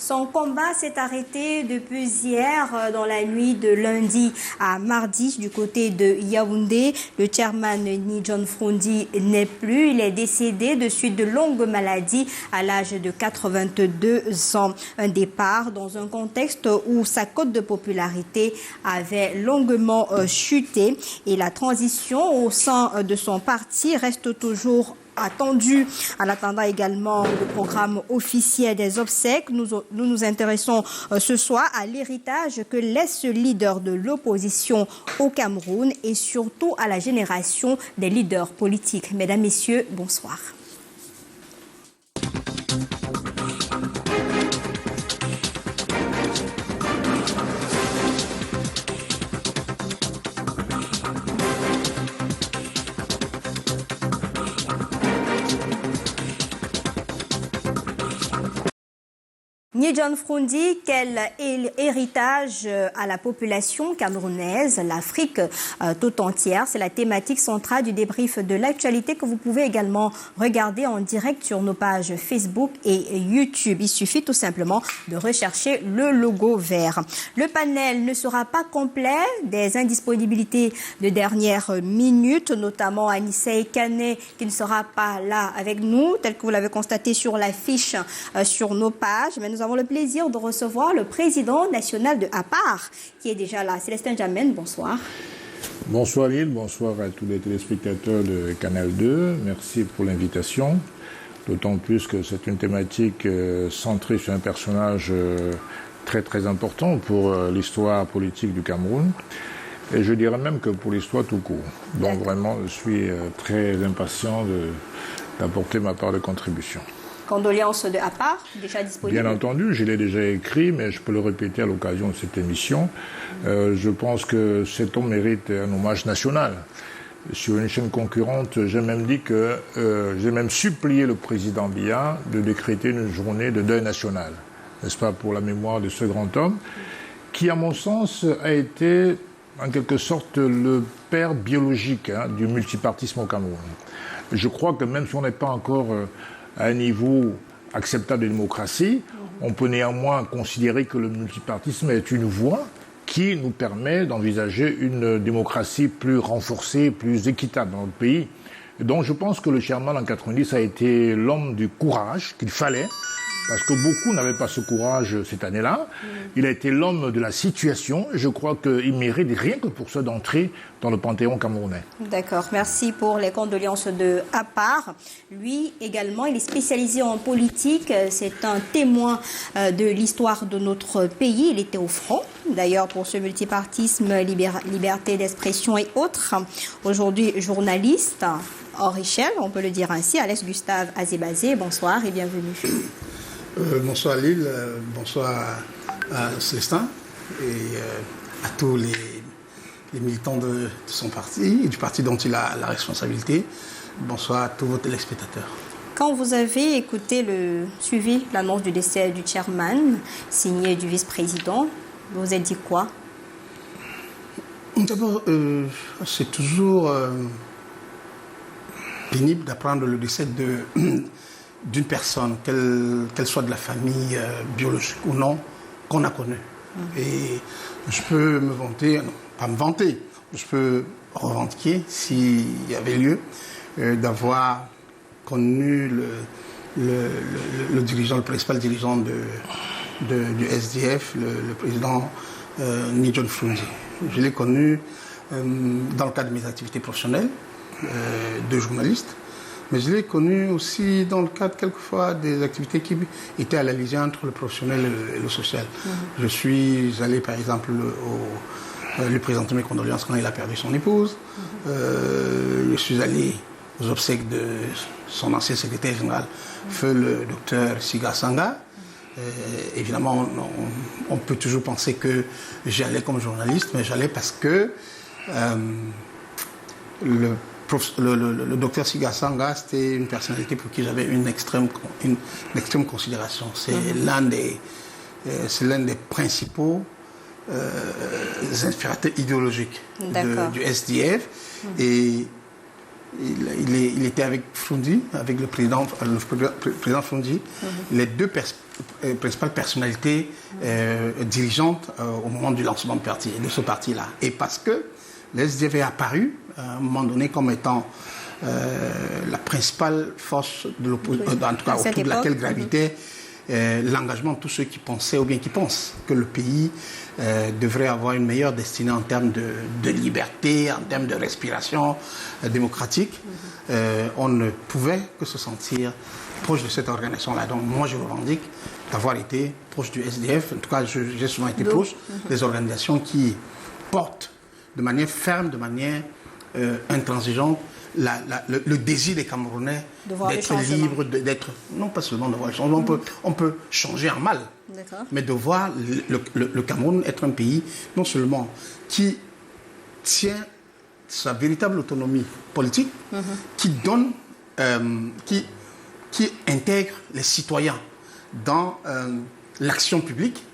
Son combat s'est arrêté depuis hier dans la nuit de lundi à mardi du côté de Yaoundé. Le chairman Ni John Frondi n'est plus. Il est décédé de suite de longues maladies à l'âge de 82 ans. Un départ dans un contexte où sa cote de popularité avait longuement chuté et la transition au sein de son parti reste toujours attendu. En attendant également le programme officiel des obsèques, nous nous intéressons ce soir à l'héritage que laisse ce leader de l'opposition au Cameroun et surtout à la génération des leaders politiques. Mesdames, Messieurs, bonsoir. Ni John Frondi, quel héritage à la population camerounaise, l'Afrique tout entière? C'est la thématique centrale du débrief de l'actualité que vous pouvez également regarder en direct sur nos pages Facebook et YouTube. Il suffit tout simplement de rechercher le logo vert. Le panel ne sera pas complet, des indisponibilités de dernière minute, notamment Anissé Kane qui ne sera pas là avec nous, tel que vous l'avez constaté sur l'affiche sur nos pages. Mais nous avons le plaisir de recevoir le président national de APAR qui est déjà là. Célestin Djamène, bonsoir. Bonsoir Lille, bonsoir à tous les téléspectateurs de Canal 2. Merci pour l'invitation. D'autant plus que c'est une thématique centrée sur un personnage très très important pour l'histoire politique du Cameroun. Et je dirais même que pour l'histoire tout court. Donc vraiment, je suis très impatient d'apporter ma part de contribution. Condoléances de APAR, déjà disponible? Bien entendu, je l'ai déjà écrit, mais je peux le répéter à l'occasion de cette émission. Je pense que cet homme mérite un hommage national. Sur une chaîne concurrente, j'ai même dit que j'ai même supplié le président Biya de décréter une journée de deuil national, n'est-ce pas, pour la mémoire de ce grand homme, qui, à mon sens, a été en quelque sorte le père biologique du multipartisme au Cameroun. Je crois que même si on n'est pas encore à un niveau acceptable de démocratie, on peut néanmoins considérer que le multipartisme est une voie qui nous permet d'envisager une démocratie plus renforcée, plus équitable dans notre pays. Et donc je pense que le chairman en 90 a été l'homme du courage qu'il fallait, parce que beaucoup n'avaient pas ce courage cette année-là. Il a été l'homme de la situation. Je crois qu'il mérite rien que pour ça d'entrer dans le panthéon camerounais. D'accord, merci pour les condoléances de APAR. Lui également, il est spécialisé en politique. C'est un témoin de l'histoire de notre pays. Il était au front, d'ailleurs, pour ce multipartisme, liberté d'expression et autres. Aujourd'hui, journaliste hors échelle, on peut le dire ainsi. Alex Gustave Azébazé, bonsoir et bienvenue. Bonsoir Lille, bonsoir à Célestin et à tous les militants de son parti et du parti dont il a la responsabilité. Bonsoir à tous vos téléspectateurs. Quand vous avez suivi l'annonce du décès du chairman, signé du vice-président, vous vous êtes dit quoi? D'abord, c'est toujours pénible d'apprendre le décès d'une personne, qu'elle soit de la famille biologique ou non, qu'on a connue. Et je peux me vanter, non, pas me vanter, je peux revendiquer, s'il y avait lieu, d'avoir connu le dirigeant, le principal dirigeant du SDF, le président Ni John Frondi. Je l'ai connu dans le cadre de mes activités professionnelles de journaliste. Mais je l'ai connu aussi dans le cadre, quelquefois, des activités qui étaient à la lisière entre le professionnel et le social. Je suis allé, par exemple, lui présenter mes condoléances quand il a perdu son épouse. Je suis allé aux obsèques de son ancien secrétaire général, feu le docteur Siga Sanga. Évidemment, on peut toujours penser que j'allais comme journaliste, mais j'allais parce que le docteur Siga Sanga, c'était une personnalité pour qui j'avais une extrême considération. C'est l'un des principaux inspirateurs idéologiques du SDF. Et Il était avec Frondi, avec le président Frondi, les deux principales personnalités dirigeantes au moment du lancement de ce parti-là. Et parce que le SDF est apparu à un moment donné comme étant la principale force de l'opposition, en tout cas autour de laquelle gravitait l'engagement de tous ceux qui pensaient ou bien qui pensent que le pays devrait avoir une meilleure destinée en termes de liberté, en termes de respiration démocratique. On ne pouvait que se sentir proche de cette organisation-là. Donc moi, je revendique d'avoir été proche du SDF. En tout cas, j'ai souvent été proche des organisations qui portent de manière ferme, de manière intransigeante, le désir des Camerounais d'être libres, d'être, non pas seulement de voir le changement, on peut changer en mal, mais de voir le Cameroun être un pays non seulement qui tient sa véritable autonomie politique, qui donne, qui intègre les citoyens dans l'action publique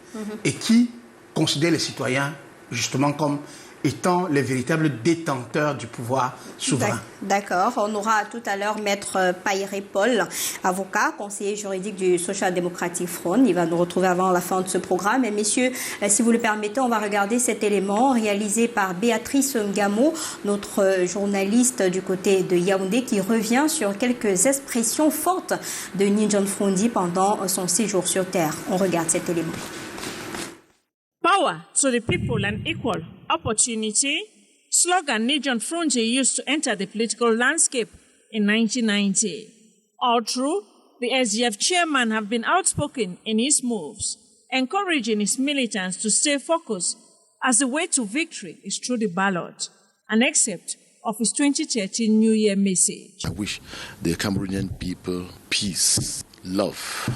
et qui considère les citoyens justement comme étant les véritables détenteurs du pouvoir souverain. D'accord. On aura tout à l'heure Maître Païré Paul, avocat, conseiller juridique du Social Democratic Front. Il va nous retrouver avant la fin de ce programme. Et messieurs, si vous le permettez, on va regarder cet élément réalisé par Béatrice Ngamo, notre journaliste du côté de Yaoundé, qui revient sur quelques expressions fortes de Ni John Frondi pendant son séjour sur Terre. On regarde cet élément. Power to the people and equal opportunity, slogan Ni John Frondi used to enter the political landscape in 1990. All through, the SDF chairman have been outspoken in his moves, encouraging his militants to stay focused as the way to victory is through the ballot, an excerpt of his 2013 New Year message. I wish the Cameroonian people peace, love,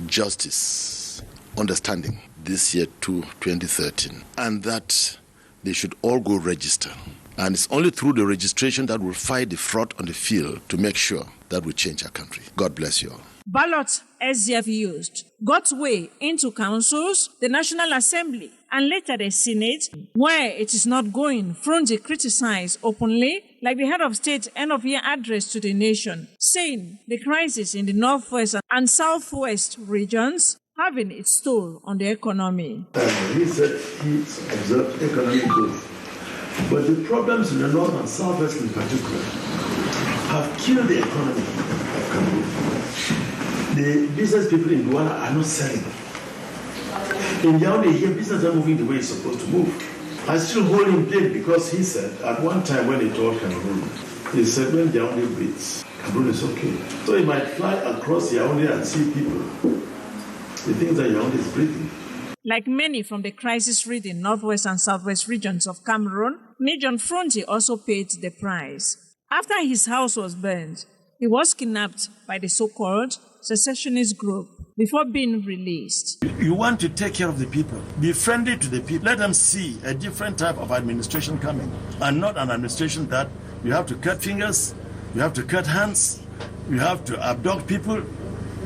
justice, understanding this year to 2013, and that they should all go register. And it's only through the registration that we'll fight the fraud on the field to make sure that we change our country. God bless you all. Ballot SDF used got way into councils, the National Assembly, and later the Senate, where it is not going. Frondi criticized openly, like the head of state end-of-year address to the nation, saying the crisis in the northwest and southwest regions having its toll on the economy. He said he observed economic growth. But the problems in the north and southwest in particular have killed the economy of Cameroon. The business people in Douala are not selling. In Yaoundé here, business are moving the way it's supposed to move. I still hold him blame because he said at one time when he told Cameroon, he said when Yaoundé breathes, Cameroon is okay. So he might fly across Yaoundé and see people. The things that Yaoundé is breathing. Like many from the crisis-ridden northwest and southwest regions of Cameroon, Ni John Frondi also paid the price. After his house was burned, he was kidnapped by the so-called secessionist group before being released. You want to take care of the people, be friendly to the people, let them see a different type of administration coming, and not an administration that you have to cut fingers, you have to cut hands, you have to abduct people,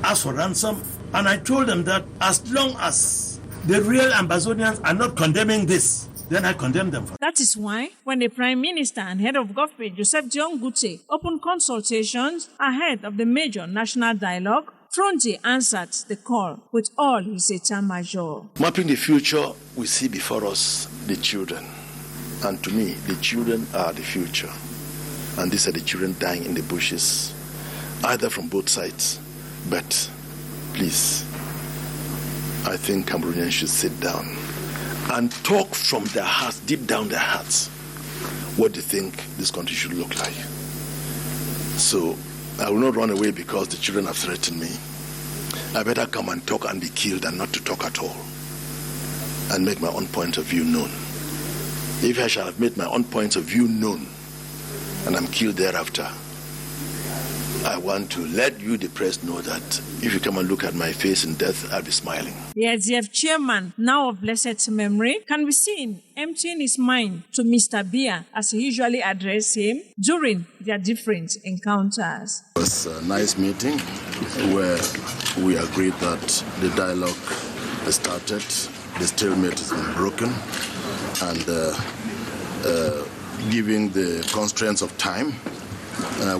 ask for ransom. And I told them that as long as the real Ambazonians are not condemning this, then I condemn them. That is why, when the Prime Minister and Head of Government, Joseph Dion Gute, opened consultations ahead of the major national dialogue, Frondi answered the call with all his état-major. Mapping the future, we see before us the children. And to me, the children are the future. And these are the children dying in the bushes, either from both sides. But please, I think Cameroonians should sit down and talk from their hearts, deep down their hearts, what they think this country should look like. So I will not run away because the children have threatened me. I better come and talk and be killed than not to talk at all and make my own point of view known. If I shall have made my own point of view known and I'm killed thereafter, I want to let you, the press, know that if you come and look at my face in death, I'll be smiling. The SDF chairman, now of blessed memory, can be seen emptying his mind to Mr. Biya as he usually addressed him during their different encounters. It was a nice meeting where we agreed that the dialogue started, the stalemate has been broken, and given the constraints of time,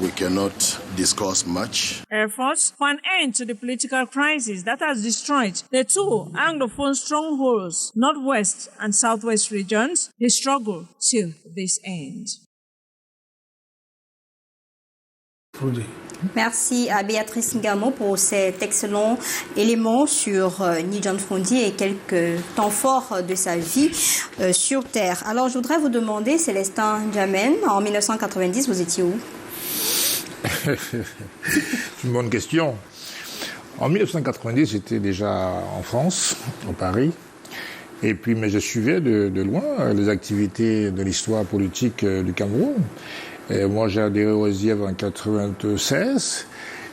we cannot discuss much. Efforts for an end to the political crisis that has destroyed the two Anglophone strongholds, Northwest and Southwest regions, they struggle till this end. Merci à Béatrice Ngamo pour cet excellent élément sur Ni John Frondi et quelques temps forts de sa vie sur Terre. Alors, je voudrais vous demander, Célestin Djamène, en 1990, vous étiez où? C'est une bonne question. En 1990, j'étais déjà en France, à Paris. Et puis, mais je suivais de loin les activités de l'histoire politique du Cameroun. Et moi, j'ai adhéré au SDF en 1996,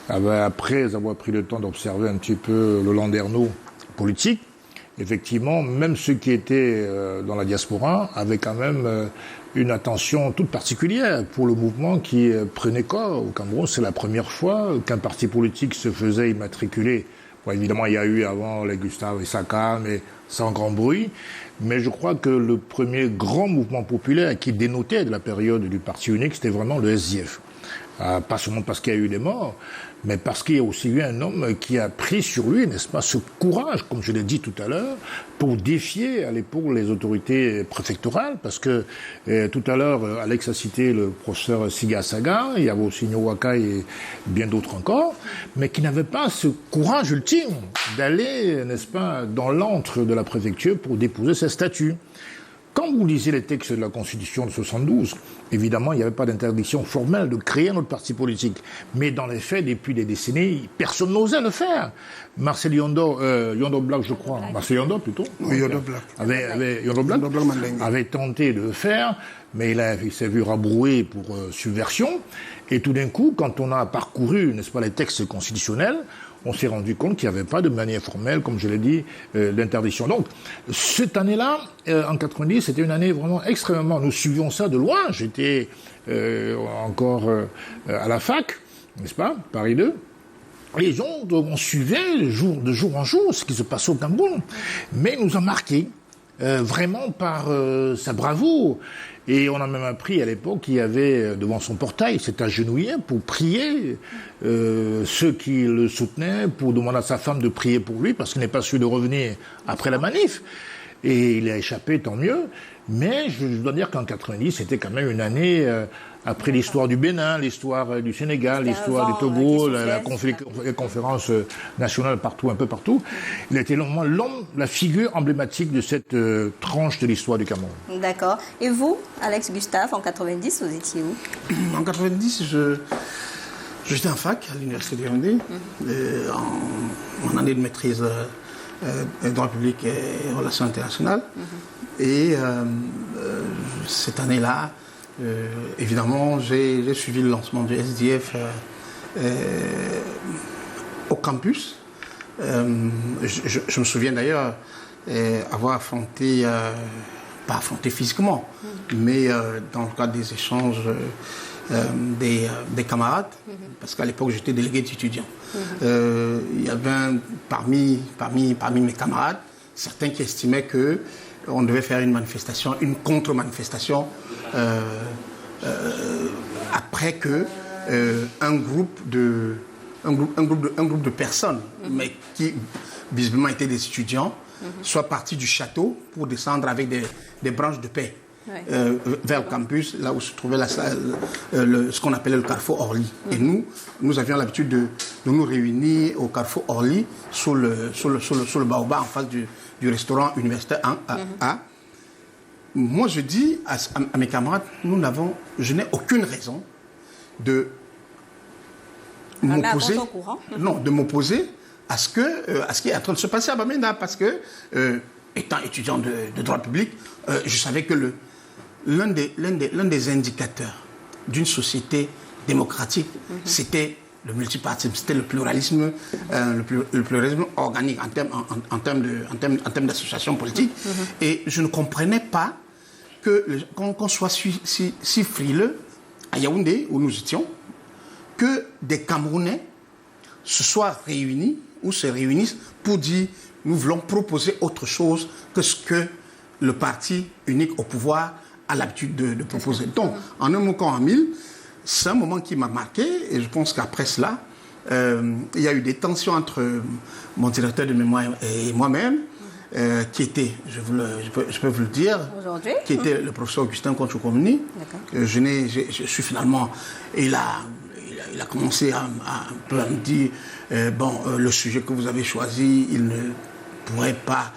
après avoir pris le temps d'observer un petit peu le landerneau politique. Effectivement, même ceux qui étaient dans la diaspora avaient quand même une attention toute particulière pour le mouvement qui prenait corps au Cameroun. C'est la première fois qu'un parti politique se faisait immatriculer. Bon, évidemment, il y a eu avant les Gustave Issaka, mais sans grand bruit. Mais je crois que le premier grand mouvement populaire qui dénotait de la période du parti unique, c'était vraiment le SDF. Pas seulement parce qu'il y a eu des morts, mais parce qu'il y a aussi eu un homme qui a pris sur lui, n'est-ce pas, ce courage, comme je l'ai dit tout à l'heure, pour défier à l'époque les autorités préfectorales, parce que tout à l'heure, Alex a cité le professeur Siga Saga, il y avait aussi Nyowaka et bien d'autres encore, mais qui n'avaient pas ce courage ultime d'aller, n'est-ce pas, dans l'antre de la préfecture pour déposer ses statuts. Quand vous lisez les textes de la Constitution de 72, évidemment, il n'y avait pas d'interdiction formelle de créer notre parti politique. Mais dans les faits, depuis des décennies, personne n'osait le faire. Marcel Yondo Black, je crois, Marcel Yondo plutôt, Oui, Yondo Black. Yondo Black avait tenté de le faire, mais il s'est vu rabroué pour subversion. Et tout d'un coup, quand on a parcouru, n'est-ce pas, les textes constitutionnels, on s'est rendu compte qu'il n'y avait pas de manière formelle, comme je l'ai dit, d'interdiction. Donc, cette année-là, en 90, c'était une année vraiment extrêmement... Nous suivions ça de loin. J'étais encore à la fac, n'est-ce pas, Paris 2. Les gens, on suivait de jour en jour ce qui se passait au Cameroun. Mais il nous a marqué, vraiment par sa bravoure. Et on a même appris à l'époque qu'il y avait devant son portail, il s'est agenouillé pour prier ceux qui le soutenaient, pour demander à sa femme de prier pour lui, parce qu'il n'est pas sûr de revenir après la manif. Et il a échappé, tant mieux. Mais je dois dire qu'en 90, c'était quand même une année, après l'histoire du Bénin, l'histoire du Sénégal, l'histoire du Togo, la conférence nationale partout, un peu partout. Il a été l'homme, la figure emblématique de cette tranche de l'histoire du Cameroun. D'accord. Et vous, Alex Gustave, en 90, vous étiez où? En 90, j'étais en fac à l'Université de Yaoundé, en année de maîtrise droit public et relations internationales. Et cette année-là, évidemment, j'ai suivi le lancement du SDF au campus. Je me souviens d'ailleurs avoir affronté, pas affronté physiquement, mais dans le cadre des échanges des camarades, parce qu'à l'époque j'étais délégué d'étudiants. Il y avait parmi mes camarades certains qui estimaient que on devait faire une manifestation, une contre-manifestation après que un groupe de personnes, mais qui visiblement étaient des étudiants, soit partis du château pour descendre avec des branches de paix. Vers le campus, là où se trouvait la salle, ce qu'on appelait le carrefour Orly. Et nous avions l'habitude de nous réunir au carrefour Orly, sur le baobab, en face du restaurant universitaire 1A. Moi, je dis à mes camarades, je n'ai aucune raison de m'opposer, de m'opposer à ce qui est en train de se passer à Bamenda, parce que, étant étudiant de droit public, je savais que l'un des indicateurs d'une société démocratique, c'était le multipartisme, c'était le pluralisme organique en termes d'association politique. Et je ne comprenais pas qu'on soit si frileux à Yaoundé, où nous étions, que des Camerounais se soient réunis ou se réunissent pour dire nous voulons proposer autre chose que ce que le parti unique au pouvoir a l'habitude de proposer. Donc, en un mot qu'en mille, c'est un moment qui m'a marqué et je pense qu'après cela, il y a eu des tensions entre mon directeur de mémoire et moi-même, qui était, je peux vous le dire, qui était le professeur Augustin Conchokomni. Je suis finalement, il a commencé à me dire, le sujet que vous avez choisi, il ne pourrait pas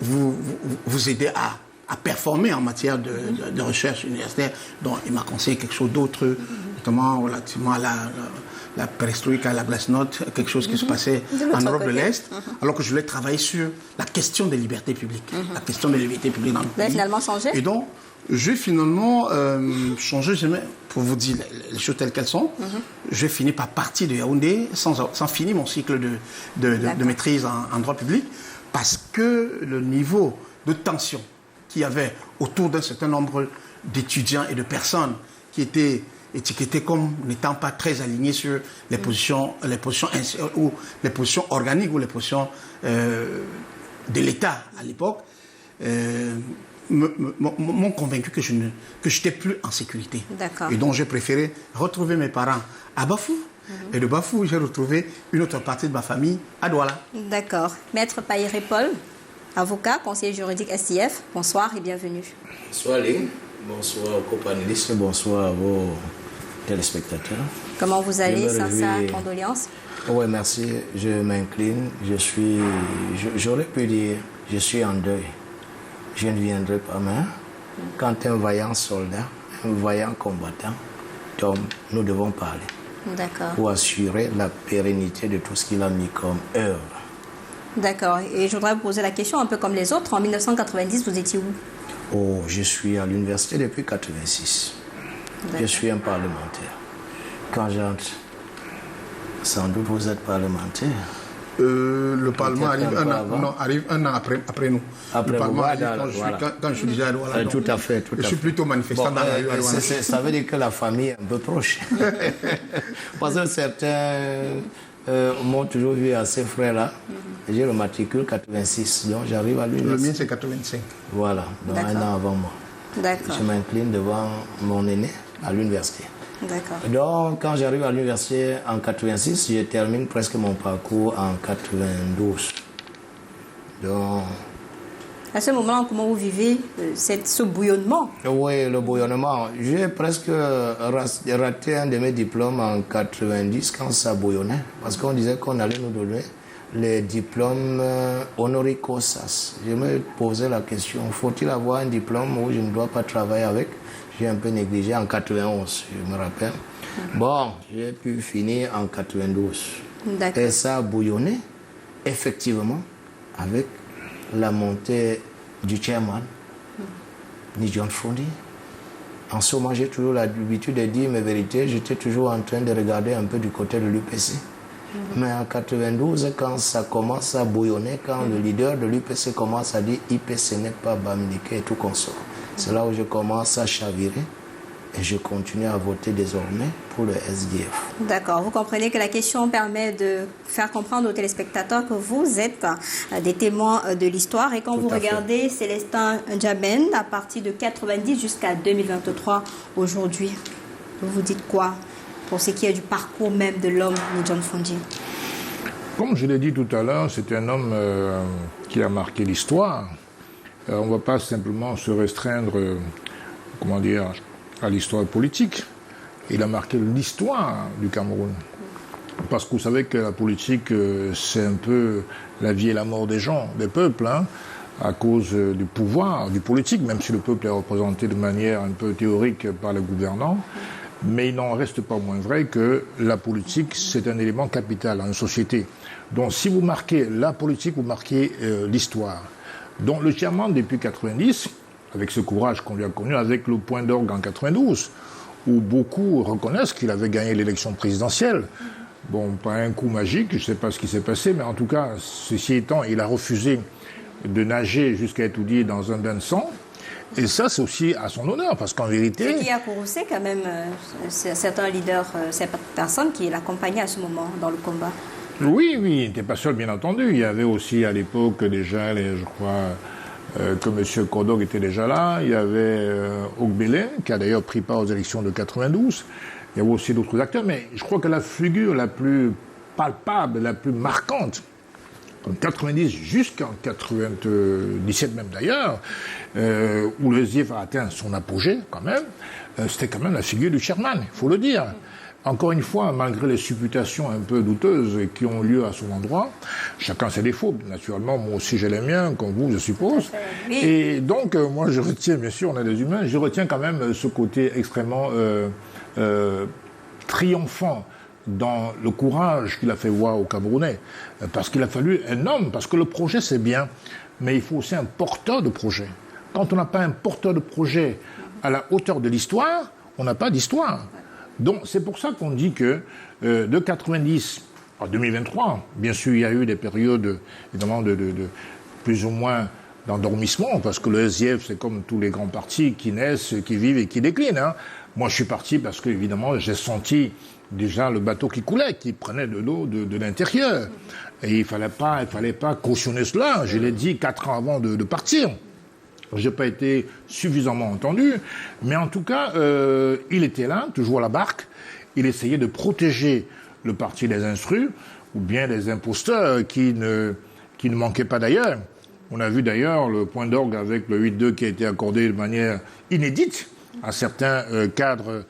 vous aider à performer en matière de recherche universitaire. Donc il m'a conseillé quelque chose d'autre, notamment relativement à la perestroïka, la glasnost, quelque chose qui se passait en Europe de l'Est, alors que je voulais travailler sur la question des libertés publiques, la question des libertés publiques dans le pays. Vous avez finalement changé? Et donc, j'ai finalement changé, pour vous dire les choses telles qu'elles sont, j'ai fini par partir de Yaoundé sans finir mon cycle de maîtrise en droit public, parce que le niveau de tension qu'il y avait autour d'un certain nombre d'étudiants et de personnes qui étaient étiquetés comme n'étant pas très alignés sur les positions organiques ou les positions de l'État à l'époque, m'ont convaincu que je n'étais plus en sécurité. Et donc j'ai préféré retrouver mes parents à Bafou. Et de Bafou, j'ai retrouvé une autre partie de ma famille à Douala. D'accord. Maître Pahiré-Paul, avocat, conseiller juridique STF, bonsoir et bienvenue. Bonsoir Léo, bonsoir aux copanélistes, bonsoir à vos téléspectateurs. Comment vous allez? Sincères condoléances. Oui, merci. Je m'incline. J'aurais pu dire, je suis en deuil. Je ne viendrai pas, mais quand un vaillant soldat, un vaillant combattant tombe, nous devons parler. D'accord. Pour assurer la pérennité de tout ce qu'il a mis comme œuvre. D'accord. Et je voudrais vous poser la question un peu comme les autres. En 1990, vous étiez où? Oh, je suis à l'université depuis 1986. Je suis un parlementaire. Quand j'entre, sans doute vous êtes parlementaire. Le Parlement arrive un an après nous. Après le Parlement vous, arrive quand je suis déjà à Douala. Tout à fait. Je suis plutôt manifestant dans la rue à Douala. Ça veut dire que la famille est un peu proche. Parce que certains m'ont toujours vu à ces frères-là. J'ai le matricule 86, donc j'arrive à l'université. Le mien, c'est 85. Voilà, donc un an avant moi. D'accord. Je m'incline devant mon aîné à l'université. D'accord. Donc, quand j'arrive à l'université en 86, je termine presque mon parcours en 92. Donc... À ce moment-là, comment vous vivez ce bouillonnement? Oui, le bouillonnement. J'ai presque raté un de mes diplômes en 90 quand ça bouillonnait. Parce qu'on disait qu'on allait nous donner les diplômes honoris causa. Je me posais la question, faut-il avoir un diplôme où je ne dois pas travailler avec? J'ai un peu négligé en 91, je me rappelle. Bon, j'ai pu finir en 92. Et ça a bouillonné, effectivement, avec la montée du chairman, ni John Frondi. En ce moment, j'ai toujours l'habitude de dire mes vérités. J'étais toujours en train de regarder un peu du côté de l'UPC. Mais en 92, quand ça commence à bouillonner, quand le leader de l'UPC commence à dire IPC n'est pas Bamileke et tout consort, c'est là où je commence à chavirer et je continue à voter désormais pour le SDF. D'accord. Vous comprenez que la question permet de faire comprendre aux téléspectateurs que vous êtes des témoins de l'histoire. Et quand vous regardez Célestin N'Djamène, à partir de 90 jusqu'à 2023, aujourd'hui, vous vous dites quoi pour ce qui est du parcours même de l'homme Ni John Frondi? Comme je l'ai dit tout à l'heure, c'est un homme qui a marqué l'histoire. On ne va pas simplement se restreindre, à l'histoire politique. Il a marqué l'histoire du Cameroun. Parce que vous savez que la politique, c'est un peu la vie et la mort des gens, des peuples, à cause du pouvoir, du politique, même si le peuple est représenté de manière un peu théorique par les gouvernants. Mais il n'en reste pas moins vrai que la politique, c'est un élément capital dans une société. Donc si vous marquez la politique, vous marquez l'histoire. Donc le chairman, depuis 90, avec ce courage qu'on lui a connu, avec le point d'orgue en 92, où beaucoup reconnaissent qu'il avait gagné l'élection présidentielle. Bon, pas un coup magique, je ne sais pas ce qui s'est passé, mais en tout cas, ceci étant, il a refusé de nager jusqu'à étudier dans un bain de sang. Et ça, c'est aussi à son honneur, parce qu'en vérité... Ce qui a courroucé quand même certains leaders, certaines personnes qui l'accompagnaient à ce moment dans le combat. Oui, il n'était pas seul, bien entendu. Il y avait aussi à l'époque déjà, je crois, que M. Kodog était déjà là. Il y avait Ogbele, qui a d'ailleurs pris part aux élections de 92. Il y avait aussi d'autres acteurs, mais je crois que la figure la plus palpable, la plus marquante, en 90 jusqu'en 97 même d'ailleurs, où le SDF a atteint son apogée quand même, c'était quand même la figure du chairman, il faut le dire. Encore une fois, malgré les supputations un peu douteuses qui ont lieu à son endroit, chacun ses défauts, naturellement, moi aussi j'ai les miens, comme vous, je suppose. Oui. Et donc, moi je retiens, bien sûr, on est des humains, je retiens quand même ce côté extrêmement triomphant dans le courage qu'il a fait voir aux Camerounais. Parce qu'il a fallu un homme, parce que le projet c'est bien, mais il faut aussi un porteur de projet. Quand on n'a pas un porteur de projet à la hauteur de l'histoire, on n'a pas d'histoire. Donc c'est pour ça qu'on dit que de 90 à 2023, bien sûr il y a eu des périodes évidemment de plus ou moins d'endormissement, parce que le SDF c'est comme tous les grands partis qui naissent, qui vivent et qui déclinent. Hein. Moi je suis parti parce que évidemment j'ai senti déjà le bateau qui coulait, qui prenait de l'eau de l'intérieur. Et il fallait pas cautionner cela. Je l'ai dit 4 ans avant de partir. J'ai pas été suffisamment entendu, mais en tout cas, il était là, toujours à la barque. Il essayait de protéger le parti des instruits, ou bien des imposteurs qui ne manquaient pas d'ailleurs. On a vu d'ailleurs le point d'orgue avec le 8-2 qui a été accordé de manière inédite à certains cadres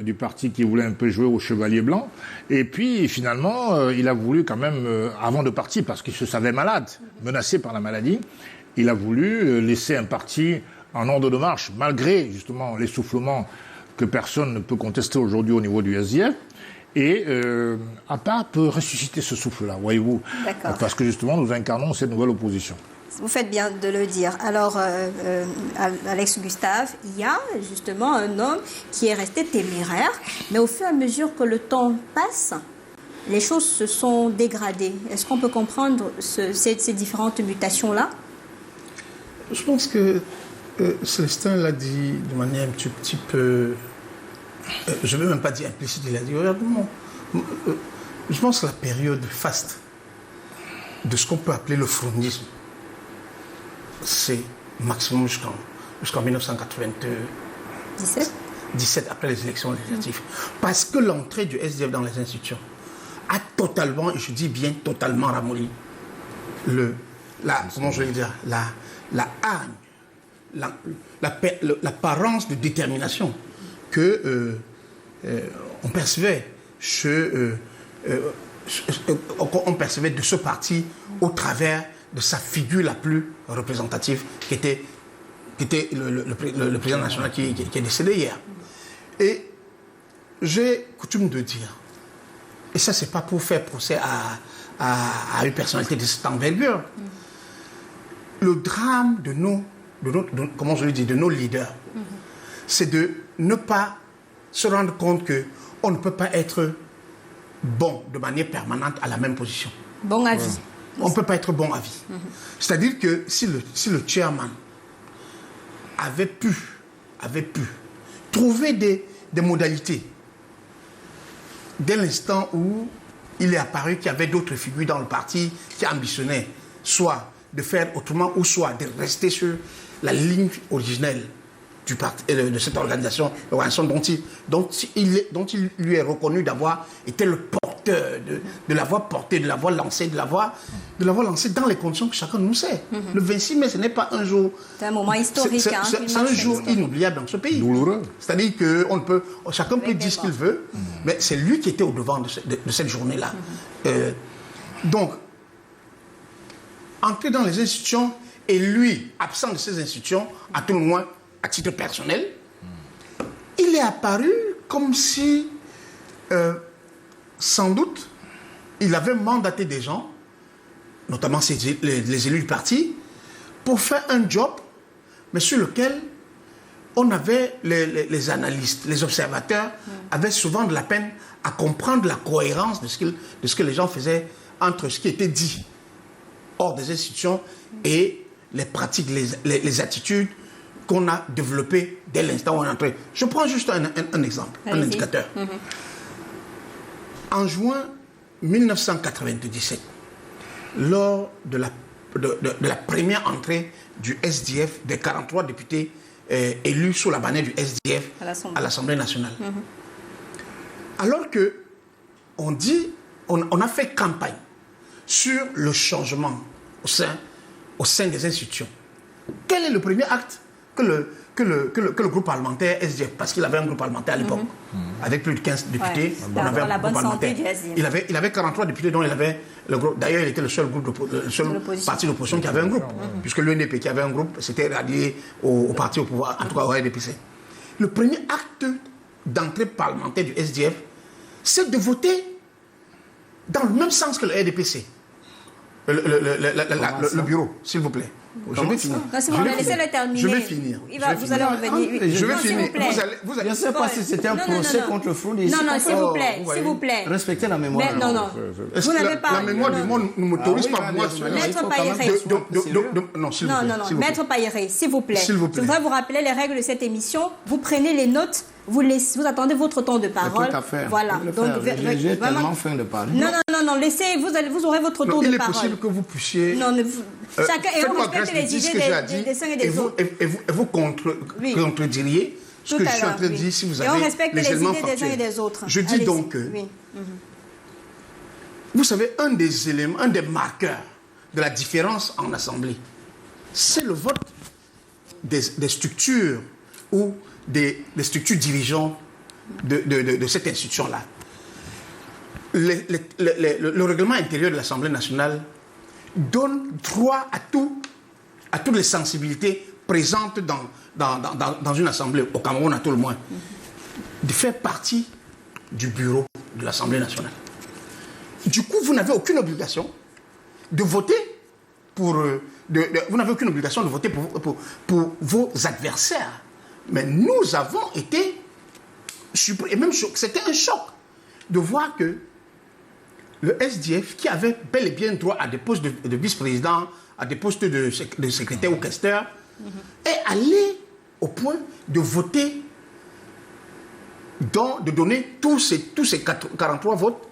du parti qui voulait un peu jouer au chevalier blanc. Et puis, finalement, il a voulu quand même, avant de partir, parce qu'il se savait malade, menacé par la maladie, il a voulu laisser un parti en ordre de marche, malgré, justement, l'essoufflement que personne ne peut contester aujourd'hui au niveau du SDF. Et APA peut ressusciter ce souffle-là, voyez-vous. Parce que, justement, nous incarnons cette nouvelle opposition. Vous faites bien de le dire. Alors, Alex Gustave, il y a justement un homme qui est resté téméraire, mais au fur et à mesure que le temps passe, les choses se sont dégradées. Est-ce qu'on peut comprendre ces différentes mutations-là? Je pense que Célestin l'a dit de manière un petit peu... je ne veux même pas dire implicite, il a dit, regarde-moi, je pense que la période faste de ce qu'on peut appeler le frondisme, c'est maximum jusqu'en 1997, après les élections législatives. Parce que l'entrée du SDF dans les institutions a totalement, et je dis bien totalement ramolli, comment je vais dire, la haine, l'apparence de détermination que on percevait on percevait de ce parti au travers de sa figure la plus représentative, qui était le président national qui est décédé hier. Et j'ai coutume de dire, et ça c'est pas pour faire procès à une personnalité de cette envergure, le drame de nos leaders, c'est de ne pas se rendre compte qu'on ne peut pas être bon de manière permanente à la même position. Bon à vie. On ne peut pas être bon à vie. C'est-à-dire que si le chairman avait pu trouver des modalités dès l'instant où il est apparu qu'il y avait d'autres figures dans le parti qui ambitionnaient soit de faire autrement ou soit de rester sur la ligne originelle du parti, de cette organisation dont il lui est reconnu d'avoir été le porteur, de l'avoir porté, de l'avoir lancé, de l'avoir lancé dans les conditions que chacun nous sait. Le 26 mai, ce n'est pas un jour... C'est un moment historique. C'est un jour inoubliable dans ce pays. Douloureux. C'est-à-dire que chacun peut dire ce qu'il veut, mais c'est lui qui était au devant de cette journée-là. Donc, entrer dans les institutions et lui, absent de ces institutions, à tout le moins, à titre personnel, il est apparu comme si, sans doute, il avait mandaté des gens, notamment les élus du parti, pour faire un job, mais sur lequel on avait, les analystes, les observateurs, avaient souvent de la peine à comprendre la cohérence de ce que les gens faisaient entre ce qui était dit hors des institutions et les pratiques, les attitudes qu'on a développées dès l'instant où on est entré. Je prends juste un exemple, un indicateur. En juin 1997, lors de de la première entrée du SDF, des 43 députés élus sous la bannière du SDF à l'Assemblée nationale. Alors que on a fait campagne sur le changement au sein des institutions. Quel est le premier acte que le groupe parlementaire SDF, parce qu'il avait un groupe parlementaire à l'époque, avec plus de 15 députés, on avait un groupe parlementaire. Il avait 43 députés dont il avait le groupe. D'ailleurs, il était le seul parti d'opposition qui avait un groupe, puisque l'UNDP qui avait un groupe, c'était rallié au parti au pouvoir, en tout cas au RDPC. Le premier acte d'entrée parlementaire du SDF, c'est de voter dans le même sens que le RDPC. Le bureau, s'il vous plaît. Je vais finir. Laissez-le terminer. Je vais finir. Vous allez revenir. Je vais finir. Je ne sais pas si c'était un procès contre Froundi. Non, s'il vous plaît. S'il vous plaît. Respectez la mémoire. Non. Vous n'avez pas. La mémoire du monde ne m'autorise pas, moi. Maître Payéré. Non, s'il vous plaît. Non. Maître Payéré, s'il vous plaît. Je voudrais vous rappeler les règles de cette émission. Vous prenez les notes. Vous attendez votre temps de parole. Tout à fait. Voilà. J'ai tellement faim de parler. Non. Laissez. Vous aurez votre tour de parole. Il est possible que vous puissiez. Non, mais chacun et on respecte les idées des uns et des autres. Et vous contrediriez ce que je suis en train de dire si vous avez. Et on respecte les éléments idées des uns et factuels. des autres. Je dis donc que. Vous savez, un des éléments, un des marqueurs de la différence en Assemblée, c'est le vote des structures ou des structures dirigeantes de cette institution-là. Le règlement intérieur de l'Assemblée nationale donne droit à toutes les sensibilités présentes dans une assemblée, au Cameroun à tout le moins, de faire partie du bureau de l'Assemblée nationale. Du coup, vous n'avez aucune obligation de voter vous n'avez aucune obligation de voter pour vos adversaires. Mais nous avons été surpris, et même c'était un choc de voir que le SDF, qui avait bel et bien droit à des postes de vice-président, à des postes de secrétaire ou questeur, est allé au point de voter, de donner tous ces 43 votes.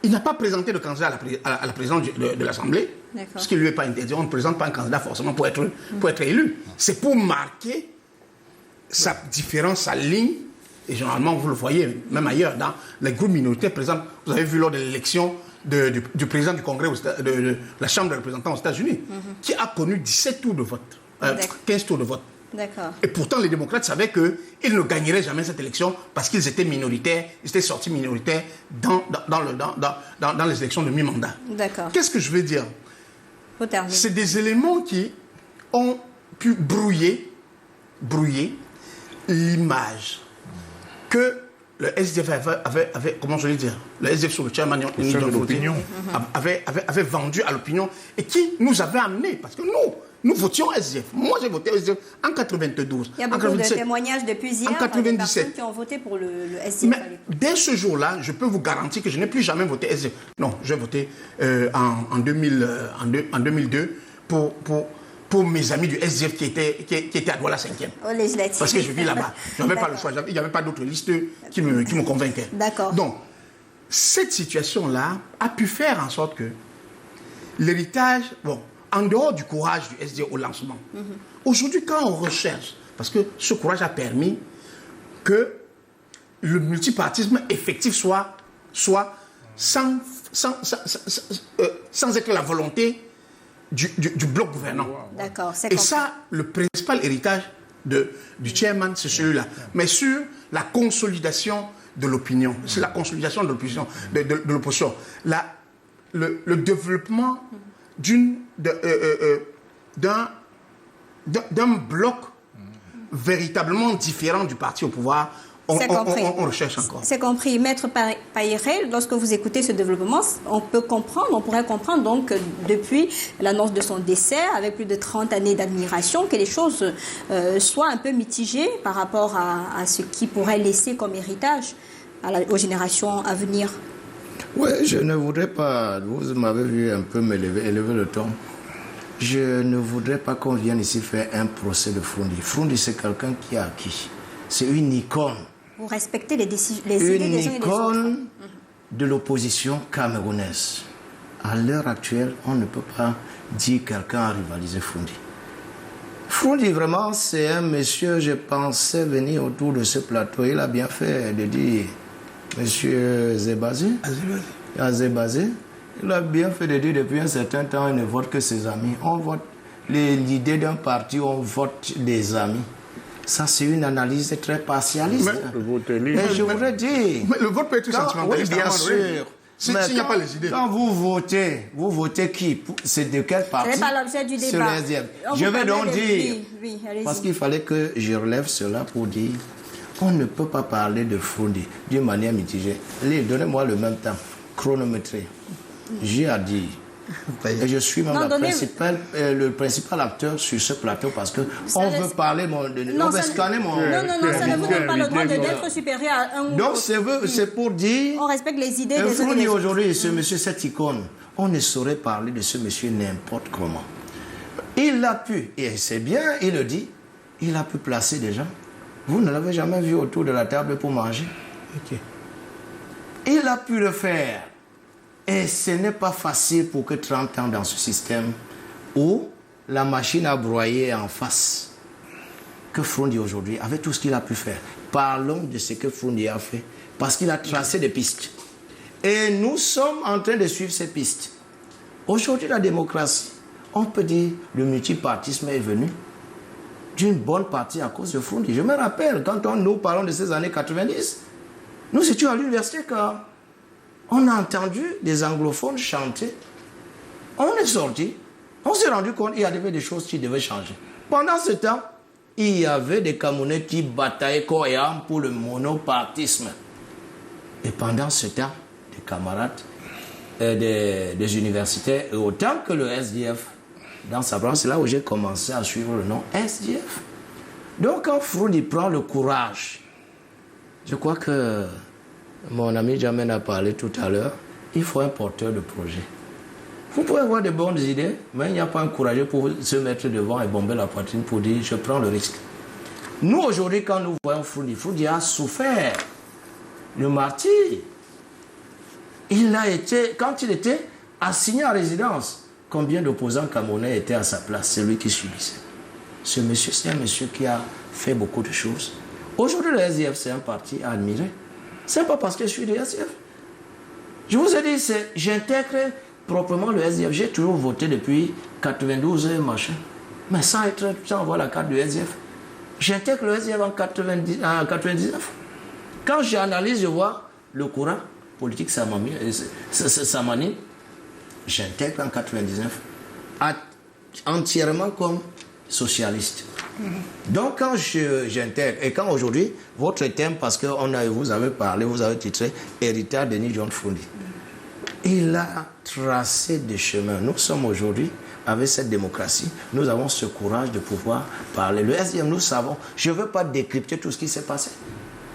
Il n'a pas présenté de candidat à la présidence de l'Assemblée, ce qui ne lui est pas interdit. On ne présente pas un candidat forcément pour être élu. C'est pour marquer sa différence, sa ligne. Et généralement, vous le voyez, même ailleurs, dans les groupes minoritaires présents. Vous avez vu lors de l'élection du président du Congrès, de la Chambre des représentants aux États-Unis, qui a connu 17 tours de vote, 15 tours de vote. D'accord. Et pourtant, les démocrates savaient qu'ils ne gagneraient jamais cette élection parce qu'ils étaient minoritaires, ils étaient sortis minoritaires dans les élections de mi-mandat. D'accord. Qu'est-ce que je veux dire? C'est des éléments qui ont pu brouiller l'image que le SDF avait comment je vais dire, le SDF sur le chairman avait vendu à l'opinion et qui nous avait amené, parce que nous votions SDF. Moi, j'ai voté SDF en 92. Il y a beaucoup de témoignages depuis hier de personnes qui ont voté pour le SDF. Mais dès ce jour-là, je peux vous garantir que je n'ai plus jamais voté SDF. Non, j'ai voté en 2002 pour mes amis du SDF qui étaient à Douala 5e. Parce que je vis là-bas. Je n'avais pas le choix. Il n'y avait pas d'autre liste qui me convainquait. D'accord. Donc, cette situation-là a pu faire en sorte que l'héritage... Bon, en dehors du courage du SDF au lancement, aujourd'hui, quand on recherche, parce que ce courage a permis que le multipartisme effectif soit sans être la volonté du bloc gouvernant. D'accord. Et ça, le principal héritage du chairman, c'est celui-là. Mais sur la consolidation de l'opinion, c'est la consolidation de l'opposition, le développement d'un bloc véritablement différent du parti au pouvoir, on recherche encore. C'est compris. Maître Payéré, lorsque vous écoutez ce développement, on pourrait comprendre donc que depuis l'annonce de son décès, avec plus de 30 années d'admiration, que les choses soient un peu mitigées par rapport à ce qui pourrait laisser comme héritage aux générations à venir. Oui, je ne voudrais pas, vous m'avez vu un peu élever le ton. Je ne voudrais pas qu'on vienne ici faire un procès de Froundi. Froundi, c'est quelqu'un qui a acquis. C'est une icône. Vous respectez les idées des uns et des autres. Une icône de l'opposition camerounaise. à l'heure actuelle, on ne peut pas dire quelqu'un a rivalisé Froundi. Froundi, vraiment, c'est un monsieur, je pensais venir autour de ce plateau. Il a bien fait de dire, monsieur Zébazé, il a bien fait de dire depuis un certain temps, il ne vote que ses amis. On vote l'idée d'un parti, on vote des amis. Ça, c'est une analyse très partialiste. Et je voudrais dire... Mais le vote peut être sentimentaliste. Oui, bien sûr. S'il n'y a pas les idées. Quand vous votez qui? C'est de quel parti? Ce n'est pas l'objet du débat. Je vais donc dire, oui, parce qu'il fallait que je relève cela pour dire, on ne peut pas parler de Froundi d'une manière mitigée. Donnez-moi le même temps, chronométré. J'ai à dire. Et je suis même le principal acteur sur ce plateau parce que on veut parler, on veut scanner mon... Non, ça ne vous donne pas le droit d'être supérieur à un ou donc c'est pour dire... On respecte les idées des Froundi aujourd'hui, ce monsieur, cette icône, on ne saurait parler de ce monsieur n'importe comment. Il a pu, et c'est bien, il le dit, il a pu placer des gens. Vous ne l'avez jamais vu autour de la table pour manger. Okay. Il a pu le faire. Et ce n'est pas facile pour que 30 ans dans ce système où la machine à broyer en face que Froundi aujourd'hui, avec tout ce qu'il a pu faire. Parlons de ce que Froundi a fait, parce qu'il a tracé des pistes. Et nous sommes en train de suivre ces pistes. Aujourd'hui, la démocratie, on peut dire le multipartisme est venu d'une bonne partie à cause de Froundi. Je me rappelle, quand nous parlons de ces années 90, nous étions à l'université car on a entendu des anglophones chanter. On est sorti. On s'est rendu compte qu'il y avait des choses qui devaient changer. Pendant ce temps, il y avait des Camerounais qui bataillaient corps et âme pour le monopartisme. Et pendant ce temps, des camarades, des universitaires, et autant que le SDF, dans sa branche, c'est là où j'ai commencé à suivre le nom SDF. Donc quand Froundi prend le courage, je crois que mon ami Jamen a parlé tout à l'heure, il faut un porteur de projet. Vous pouvez avoir de bonnes idées, mais il n'y a pas un courageux pour se mettre devant et bomber la poitrine pour dire je prends le risque. Nous aujourd'hui, quand nous voyons Froundi a souffert le martyre. Quand il était assigné à résidence, combien d'opposants camerounais étaient à sa place? C'est lui qui subissait. Ce monsieur, c'est un monsieur qui a fait beaucoup de choses. Aujourd'hui, le SDF, c'est un parti à admirer. Ce n'est pas parce que je suis du SDF. Je vous ai dit, j'intègre proprement le SDF. J'ai toujours voté depuis 92 machin. Mais sans avoir la carte du SDF. J'intègre le SDF en 99. Quand j'analyse, je vois le courant politique Samani, j'intègre en 99 entièrement comme socialiste. Donc quand j'intègre, et quand aujourd'hui, votre thème, parce que vous avez parlé, vous avez titré Héritage de Ni John Froundi. Il a tracé des chemins. Nous sommes aujourd'hui, avec cette démocratie, nous avons ce courage de pouvoir parler. Le SDF, nous savons, je ne veux pas décrypter tout ce qui s'est passé.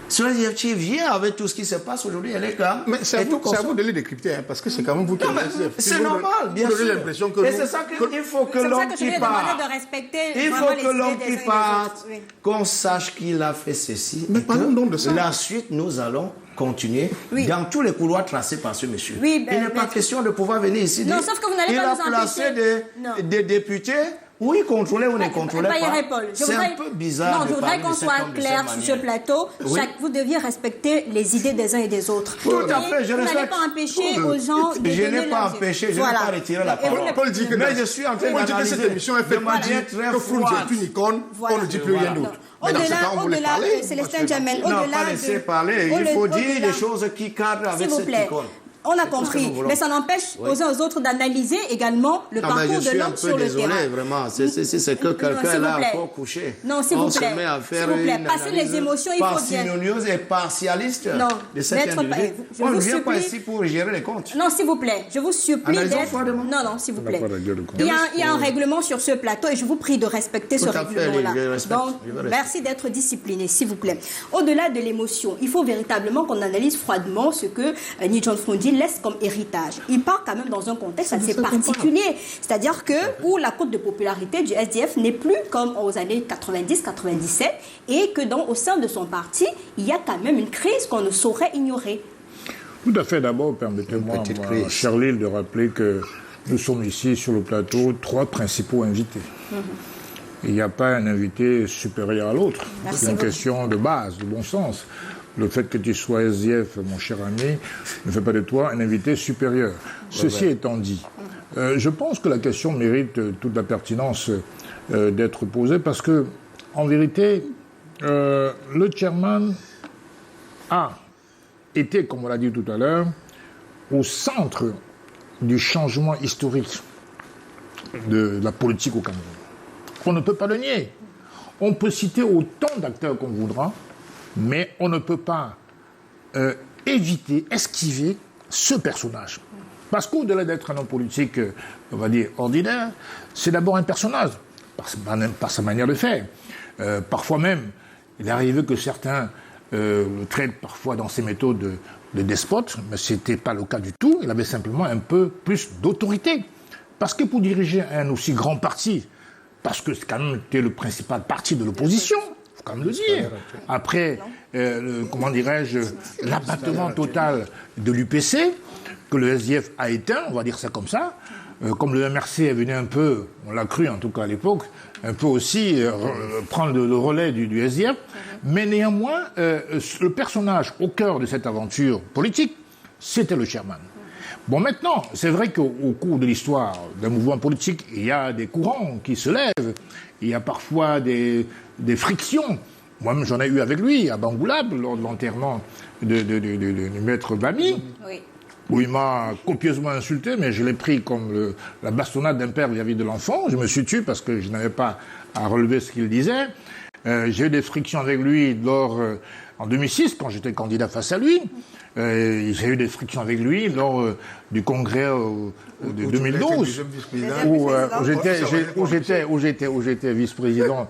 Ce SDF qui vient avec tout ce qui se passe aujourd'hui, elle est quand même... Mais c'est à vous de les décrypter, hein, parce que c'est quand même vous qui êtes SDF. C'est normal, bien sûr. L'impression que et c'est ça qu'il faut que l'homme qui part. Il faut que l'homme qui parte, qu'on sache qu'il a fait ceci. Mais parlons donc de ça. La suite, nous allons continuer dans tous les couloirs tracés par ce monsieur. Oui, il n'est pas question de pouvoir venir ici. Non, sauf que vous n'allez pas nous empêcher. Il a placé des députés. Oui, contrôler ou ne contrôler pas. C'est un peu bizarre. Non, je voudrais qu'on soit clair sur ce plateau. Oui. Vous deviez respecter les idées des uns et des autres. Tout à fait, je respecte. Vous n'allez pas empêcher aux gens de Je n'ai pas empêché, je n'ai pas retiré la parole. Paul dit que mais je suis en train d'analyser cette émission est faite pour dire que Froundi est une icône, on ne dit plus rien d'autre. Au-delà, Célestin Jamel, au-delà de... Non, pas laisser parler, il faut dire des choses qui cadrent avec cette icône. On a compris, mais ça n'empêche aux uns aux autres d'analyser également le parcours de l'homme sur le terrain. Vraiment, c'est que quelqu'un là encore couché. Non, s'il vous plaît. On se met à faire une passer les émotions, il faut bien. Parcimonieuse et partialiste de cet individu. On ne vient pas ici pour gérer les comptes. Non, s'il vous plaît, je vous supplie d'être... Non, s'il vous plaît. Il y a un règlement sur ce plateau et je vous prie de respecter ce règlement-là. Donc, merci d'être discipliné, s'il vous plaît. Au-delà de l'émotion, il faut véritablement qu'on analyse froidement ce que Ni John Froundi laisse comme héritage. Il part quand même dans un contexte assez particulier. C'est-à-dire que où la cote de popularité du SDF n'est plus comme aux années 90-97 et que au sein de son parti, il y a quand même une crise qu'on ne saurait ignorer. Tout à fait. D'abord, permettez-moi, cher Lille, de rappeler que nous sommes ici sur le plateau 3 principaux invités. Il n'y a pas un invité supérieur à l'autre. C'est une question de base, de bon sens. Le fait que tu sois SDF, mon cher ami, ne fait pas de toi un invité supérieur. Ceci étant dit, je pense que la question mérite toute la pertinence d'être posée parce que, en vérité, le chairman a été, comme on l'a dit tout à l'heure, au centre du changement historique de la politique au Cameroun. On ne peut pas le nier. On peut citer autant d'acteurs qu'on voudra, mais on ne peut pas éviter, esquiver ce personnage. Parce qu'au-delà d'être un homme politique, on va dire, ordinaire, c'est d'abord un personnage, par sa manière de faire. Parfois même, il est arrivé que certains le traitent parfois dans ses méthodes de despote, mais ce n'était pas le cas du tout. Il avait simplement un peu plus d'autorité. Parce que pour diriger un aussi grand parti, parce que c'est quand même été le principal parti de l'opposition, il faut quand même le dire. Après, comment dirais-je, l'abattement total de l'UPC, que le SDF a éteint, on va dire ça comme ça, comme le MRC est venu un peu, on l'a cru en tout cas à l'époque, un peu aussi prendre le relais du SDF, mais néanmoins, le personnage au cœur de cette aventure politique, c'était le chairman. Bon, maintenant, c'est vrai qu'au cours de l'histoire d'un mouvement politique, il y a des courants qui se lèvent, il y a parfois des frictions. Moi-même, j'en ai eu avec lui, à Bangoulab, lors de l'enterrement du maître Bami, où il m'a copieusement insulté, mais je l'ai pris comme la bastonnade d'un père vis-à-vis de l'enfant. Je me suis tué parce que je n'avais pas à relever ce qu'il disait. J'ai eu des frictions avec lui en 2006, quand j'étais candidat face à lui. J'ai eu des frictions avec lui lors du congrès de 2012, où j'étais vice-président,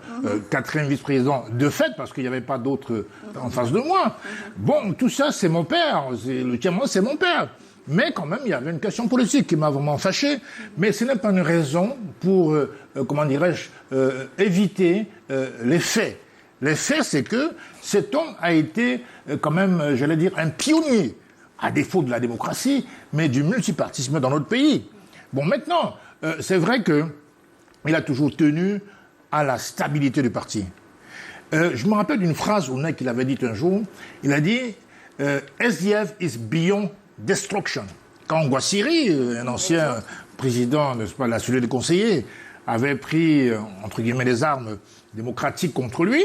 4e vice-président de fait, parce qu'il n'y avait pas d'autres en face de moi. Bon, tout ça, c'est mon père. Le chairman, c'est mon père. Mais quand même, il y avait une question politique qui m'a vraiment fâché. Mais ce n'est pas une raison pour, comment dirais-je, éviter les faits. Les faits, c'est que cet homme a été quand même, j'allais dire, un pionnier, à défaut de la démocratie, mais du multipartisme dans notre pays. Bon, maintenant, c'est vrai qu'il a toujours tenu à la stabilité du parti. Je me rappelle d'une phrase qu'il avait dite un jour. Il a dit « SDF is beyond destruction ». Quand Ngouassiri, un ancien président, n'est-ce pas, l'Assemblée des conseillers, avait pris, entre guillemets, les armes démocratiques contre lui,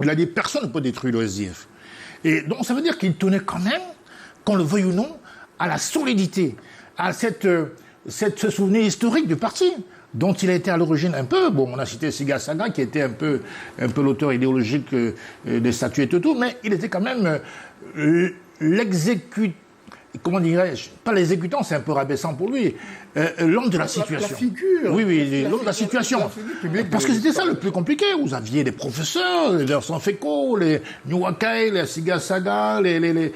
il a dit « personne ne peut détruire le SDF ». Et donc ça veut dire qu'il tenait quand même, qu'on le veuille ou non, à la solidité, à ce souvenir historique du parti, dont il a été à l'origine un peu. Bon, on a cité Siga Saga, qui était un peu l'auteur idéologique des statuts et tout, mais il était quand même comment dirais-je, pas l'exécutant, c'est un peu rabaissant pour lui, l'homme de la situation. La figure. Oui, l'homme de la situation. Parce que c'était ça le plus compliqué. Vous aviez des professeurs, les Vincent Féco, les Nyuakai, les Siga Saga, les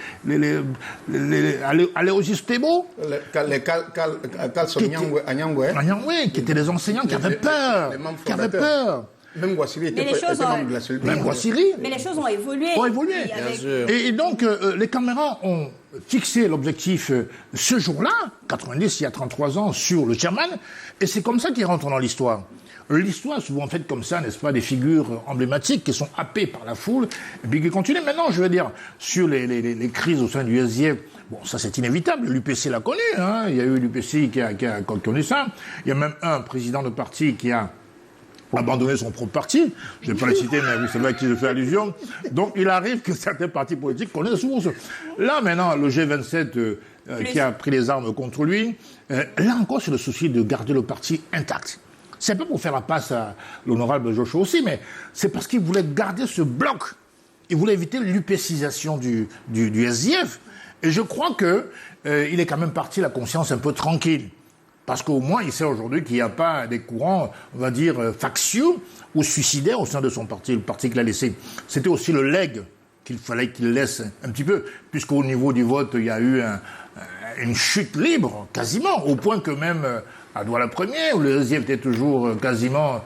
Aléosis Tebo. Les Carlson Anyangwe. Qui étaient des enseignants qui avaient peur. Même Ngouassiri était membre de la cellule. Mais les choses ont évolué. Et donc, les caméras ont fixé l'objectif ce jour-là, 90, il y a 33 ans, sur le chairman, et c'est comme ça qu'il rentre dans l'histoire. L'histoire est souvent faite comme ça, n'est-ce pas, des figures emblématiques qui sont happées par la foule, et puis qui continuent. Maintenant, je veux dire, sur les crises au sein du SDF, bon, ça c'est inévitable, l'UPC l'a connu, hein. Il y a eu l'UPC qui a connu ça, il y a même un président de parti qui a abandonné son propre parti, je ne vais pas le citer, mais vous savez à qui je fais allusion. Donc il arrive que certains partis politiques connaissent souvent ça. Là maintenant, le G27 qui a pris les armes contre lui, là encore c'est le souci de garder le parti intact. C'est pas pour faire la passe à l'honorable Joshua aussi, mais c'est parce qu'il voulait garder ce bloc. Il voulait éviter l'UPCisation du SDF. Et je crois qu'il est quand même parti la conscience un peu tranquille. Parce qu'au moins, il sait aujourd'hui qu'il n'y a pas des courants, on va dire, factieux ou suicidaires au sein de son parti, le parti qu'il a laissé. C'était aussi le legs qu'il fallait qu'il laisse un petit peu, puisqu'au niveau du vote, il y a eu une chute libre, quasiment, au point que même à Douala premier, où le SDF était toujours quasiment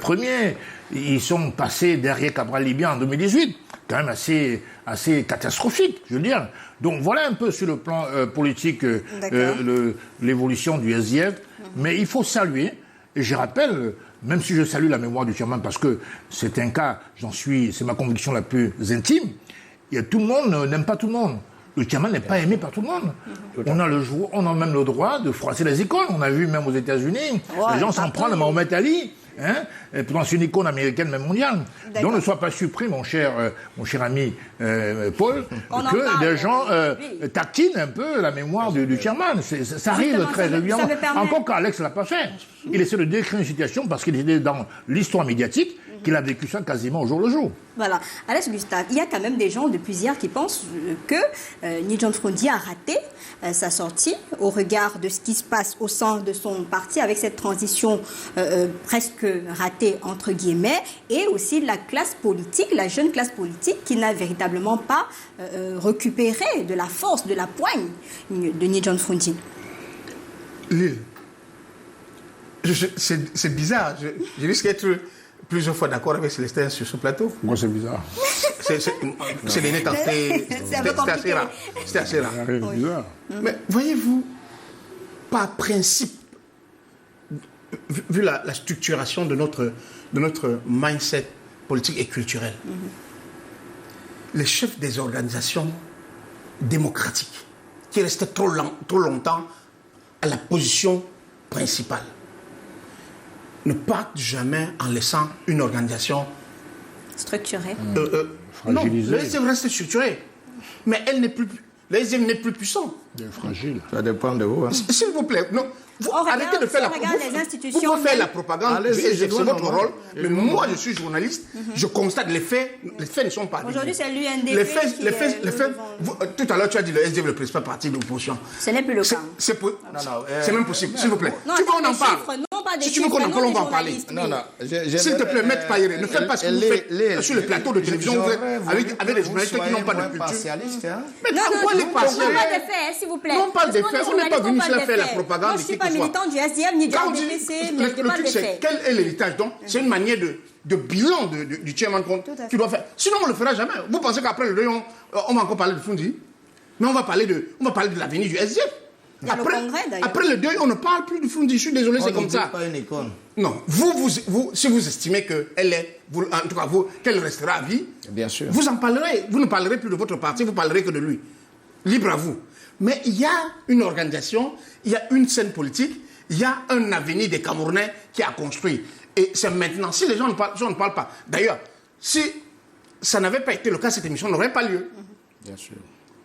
premier. Ils sont passés derrière Cabral Libya en 2018. Quand même assez catastrophique, je veux dire. Donc voilà un peu sur le plan politique l'évolution du SDF. Mais il faut saluer, et je rappelle, même si je salue la mémoire du chairman, parce que c'est un cas, c'est ma conviction la plus intime, tout le monde n'aime pas tout le monde. Le chairman n'est pas aimé par tout le monde. On a même le droit de froisser les icônes. On a vu même aux États-Unis, les gens s'en prennent à Mohamed Ali. Pourtant, c'est une icône américaine, même mondiale. Donc, ne sois pas surpris, mon cher ami Paul, que des gens taquinent un peu la mémoire du chairman. Ça arrive très régulièrement. Encore qu'Alex ne l'a pas fait. Il essaie de décrire une situation parce qu'il était dans l'histoire médiatique qu'il a vécu ça quasiment au jour le jour. Voilà. Alex Gustave, il y a quand même des gens depuis hier qui pensent que Ni John Frondi a raté sa sortie au regard de ce qui se passe au sein de son parti avec cette transition presque ratée entre guillemets, et aussi la classe politique, la jeune classe politique qui n'a véritablement pas récupéré de la force, de la poigne de Ni John Frondi. C'est bizarre. Je risque d'être plusieurs fois d'accord avec Célestin sur ce plateau. Moi, c'est bizarre. C'est des temps, c'était assez rare. C'est bizarre. Mais voyez-vous, par principe, vu la structuration de notre mindset politique et culturel, les chefs des organisations démocratiques qui restaient trop longtemps à la position principale ne partent jamais en laissant une organisation structurée. Non, le SDF reste structuré, mais elle n'est plus. Le SDF n'est plus puissant. Il est fragile. Ça dépend de vous. Hein. S'il vous plaît, non. Arrêtez de faire la propagande. Vous pouvez faire la propagande du SDF, c'est votre rôle. Mais moi, je suis journaliste, je constate les faits. Les faits ne sont pas. Aujourd'hui, c'est l'UNDP. Les faits. Tout à l'heure, tu as dit le SDF le principal parti de l'opposition. Ce n'est plus le cas. C'est même possible. S'il vous plaît. Tu veux qu'on en parle? Si tu veux qu'on en parle, on va en parler. S'il te plaît, Maître Payere, ne faites pas ce que vous faites sur le plateau de télévision avec des journalistes qui n'ont pas de culture. Mais pourquoi les partialistes? On parle des faits, s'il vous plaît. On parle des faits. On n'est pas venu faire la propagande. Je ne suis pas militant du SDF ni du RDPC, mais je parle des faits. Quel est l'héritage donc? C'est une manière de bilan du chairman qui doit faire. Sinon, on ne le fera jamais. Vous pensez qu'après le deuil, on va encore parler de Frondi? Mais on va parler de l'avenir du SDF. Après le deuil, on ne parle plus de Frondi. Je suis désolé, c'est comme ça. Pas une icône. Non, si vous estimez qu'elle est, en tout cas qu'elle restera à vie, bien sûr. Vous en parlerez. Vous ne parlerez plus de votre parti, vous parlerez que de lui. Libre à vous. Mais il y a une organisation, il y a une scène politique, il y a un avenir des Camerounais qui a construit. Et c'est maintenant. Si les gens ne parlent pas. D'ailleurs, si ça n'avait pas été le cas, cette émission n'aurait pas lieu. Bien sûr.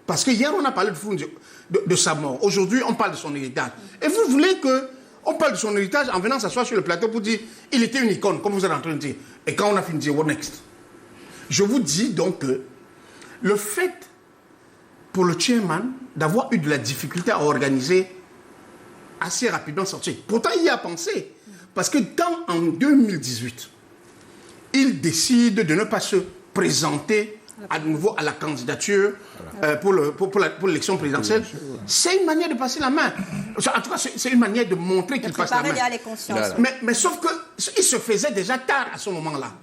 Parce que hier, on a parlé de sa mort. Aujourd'hui, on parle de son héritage. Et vous voulez qu'on parle de son héritage en venant s'asseoir sur le plateau pour dire il était une icône, comme vous êtes en train de dire. Et quand on a fini de dire, what next? Je vous dis donc que le fait pour le chairman d'avoir eu de la difficulté à organiser assez rapidement sorti. Pourtant, il y a pensé. Parce que quand, en 2018, il décide de ne pas se présenter à nouveau à la candidature pour l'élection présidentielle, c'est une manière de passer la main. En tout cas, c'est une manière de montrer qu'il passe la main. Les consciences. Mais sauf qu'il se faisait déjà tard à ce moment-là.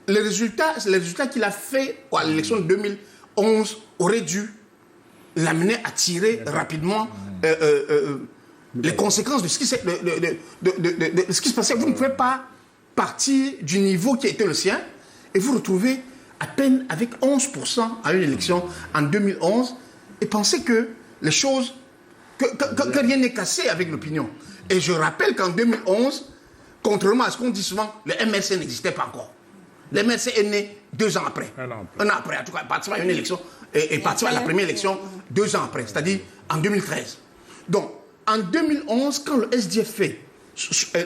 Les résultats qu'il a fait à l'élection de 2011 auraient dû l'amener à tirer rapidement les conséquences de ce qui se passait. Vous ne pouvez pas partir du niveau qui était le sien et vous retrouver à peine avec 11% à une élection en 2011 et penser que les choses, que rien n'est cassé avec l'opinion. Et je rappelle qu'en 2011, contrairement à ce qu'on dit souvent, le MRC n'existait pas encore. Le MRC est né 2 ans après. Un an après, en tout cas, participant à une élection et participant à la première élection 2 ans après, c'est-à-dire en 2013. Donc, en 2011, quand le SDF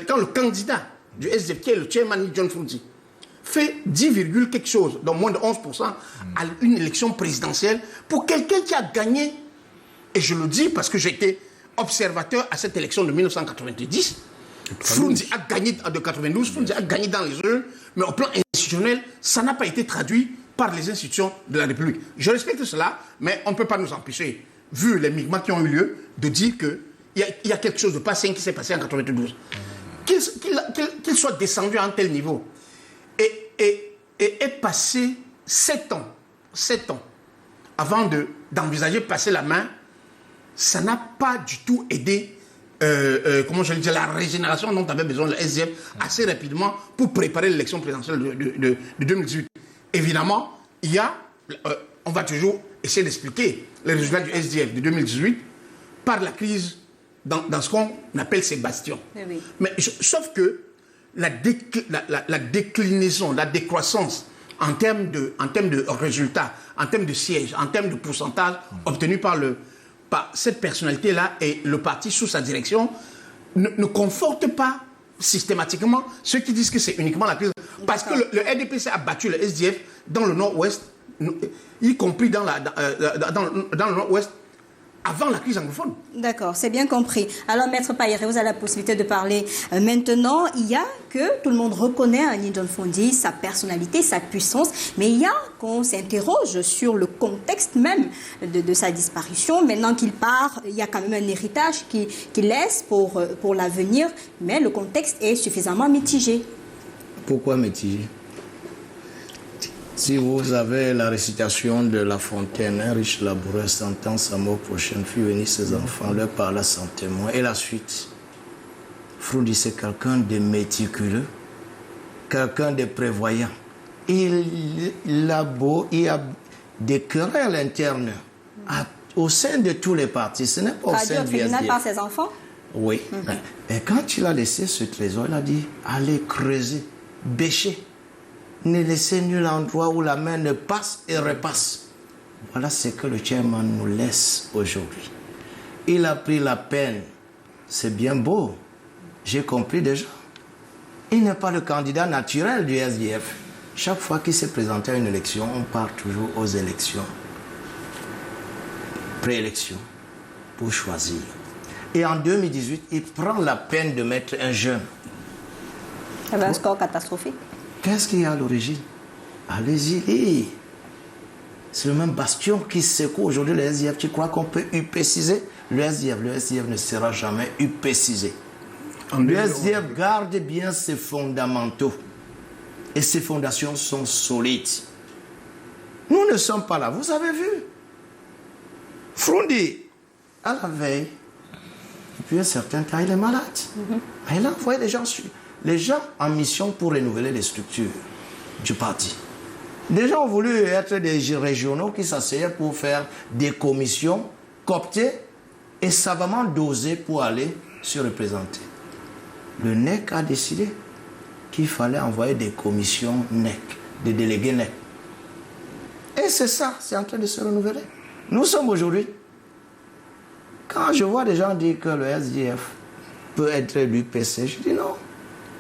quand le candidat du SDF, qui est le chairman John Frondi, fait 10, quelque chose, donc moins de 11% à une élection présidentielle, pour quelqu'un qui a gagné, et je le dis parce que j'étais observateur à cette élection de 1990, Frondi a gagné de 92, Frondi a gagné dans les urnes, mais au plan institutionnel, ça n'a pas été traduit par les institutions de la République. Je respecte cela, mais on ne peut pas nous empêcher, vu les migments qui ont eu lieu, de dire que il y a quelque chose de pas sain qui s'est passé en 92. Qu'il soit descendu à un tel niveau et être passé 7 ans avant d'envisager passer la main, ça n'a pas du tout aidé comment je dis, la régénération dont avait besoin le SDF assez rapidement pour préparer l'élection présidentielle de 2018. Évidemment, on va toujours essayer d'expliquer les résultats du SDF de 2018 par la crise dans ce qu'on appelle ces bastions. Oui. Mais sauf que la déclinaison, la décroissance en termes de résultats, en termes de sièges, en termes de pourcentage obtenus par cette personnalité-là et le parti sous sa direction ne conforte pas systématiquement ceux qui disent que c'est uniquement la crise. Parce que le RDPC a battu le SDF dans le Nord-Ouest, y compris dans le Nord-Ouest, avant la crise anglophone. D'accord, c'est bien compris. Alors, Maître Payere, vous avez la possibilité de parler maintenant. Il y a que tout le monde reconnaît Ni John Frondi, sa personnalité, sa puissance, mais il y a qu'on s'interroge sur le contexte même de sa disparition. Maintenant qu'il part, il y a quand même un héritage qu'il laisse pour l'avenir, mais le contexte est suffisamment mitigé. Pourquoi mitigé? Si vous avez la récitation de La Fontaine, un riche laboureur sentant sa mort prochaine, fit venir ses enfants, leur parla sans témoin. Et la suite, Frondi, c'est quelqu'un de méticuleux, quelqu'un de prévoyant. Il a des querelles internes au sein de tous les partis. Ce n'est pas au sein du SDF. Par ses enfants? Oui. Et quand il a laissé ce trésor, il a dit, allez creuser, bêcher. Ne laissez nul endroit où la main ne passe et repasse. Voilà ce que le chairman nous laisse aujourd'hui. Il a pris la peine. C'est bien beau. J'ai compris déjà. Il n'est pas le candidat naturel du SDF. Chaque fois qu'il s'est présenté à une élection, on part toujours aux élections. Préélection. Pour choisir. Et en 2018, il prend la peine de mettre un jeune. Il y avait un score catastrophique. Qu'est-ce qu'il y a à l'origine? Allez-y. C'est le même bastion qui secoue aujourd'hui le SDF. Tu crois qu'on peut UPCiser le SDF? Le SDF ne sera jamais UPCisé. Le SDF garde bien ses fondamentaux. Et ses fondations sont solides. Nous ne sommes pas là. Vous avez vu? Frondi, à la veille, depuis un certain temps, il est malade. Il a envoyé les gens en mission pour renouveler les structures du parti. Les gens ont voulu être des régionaux qui s'asseyaient pour faire des commissions cooptées et savamment dosées pour aller se représenter. Le NEC a décidé qu'il fallait envoyer des commissions NEC, des délégués NEC. Et c'est ça, c'est en train de se renouveler. Nous sommes aujourd'hui. Quand je vois des gens dire que le SDF peut être l'UPC, je dis non.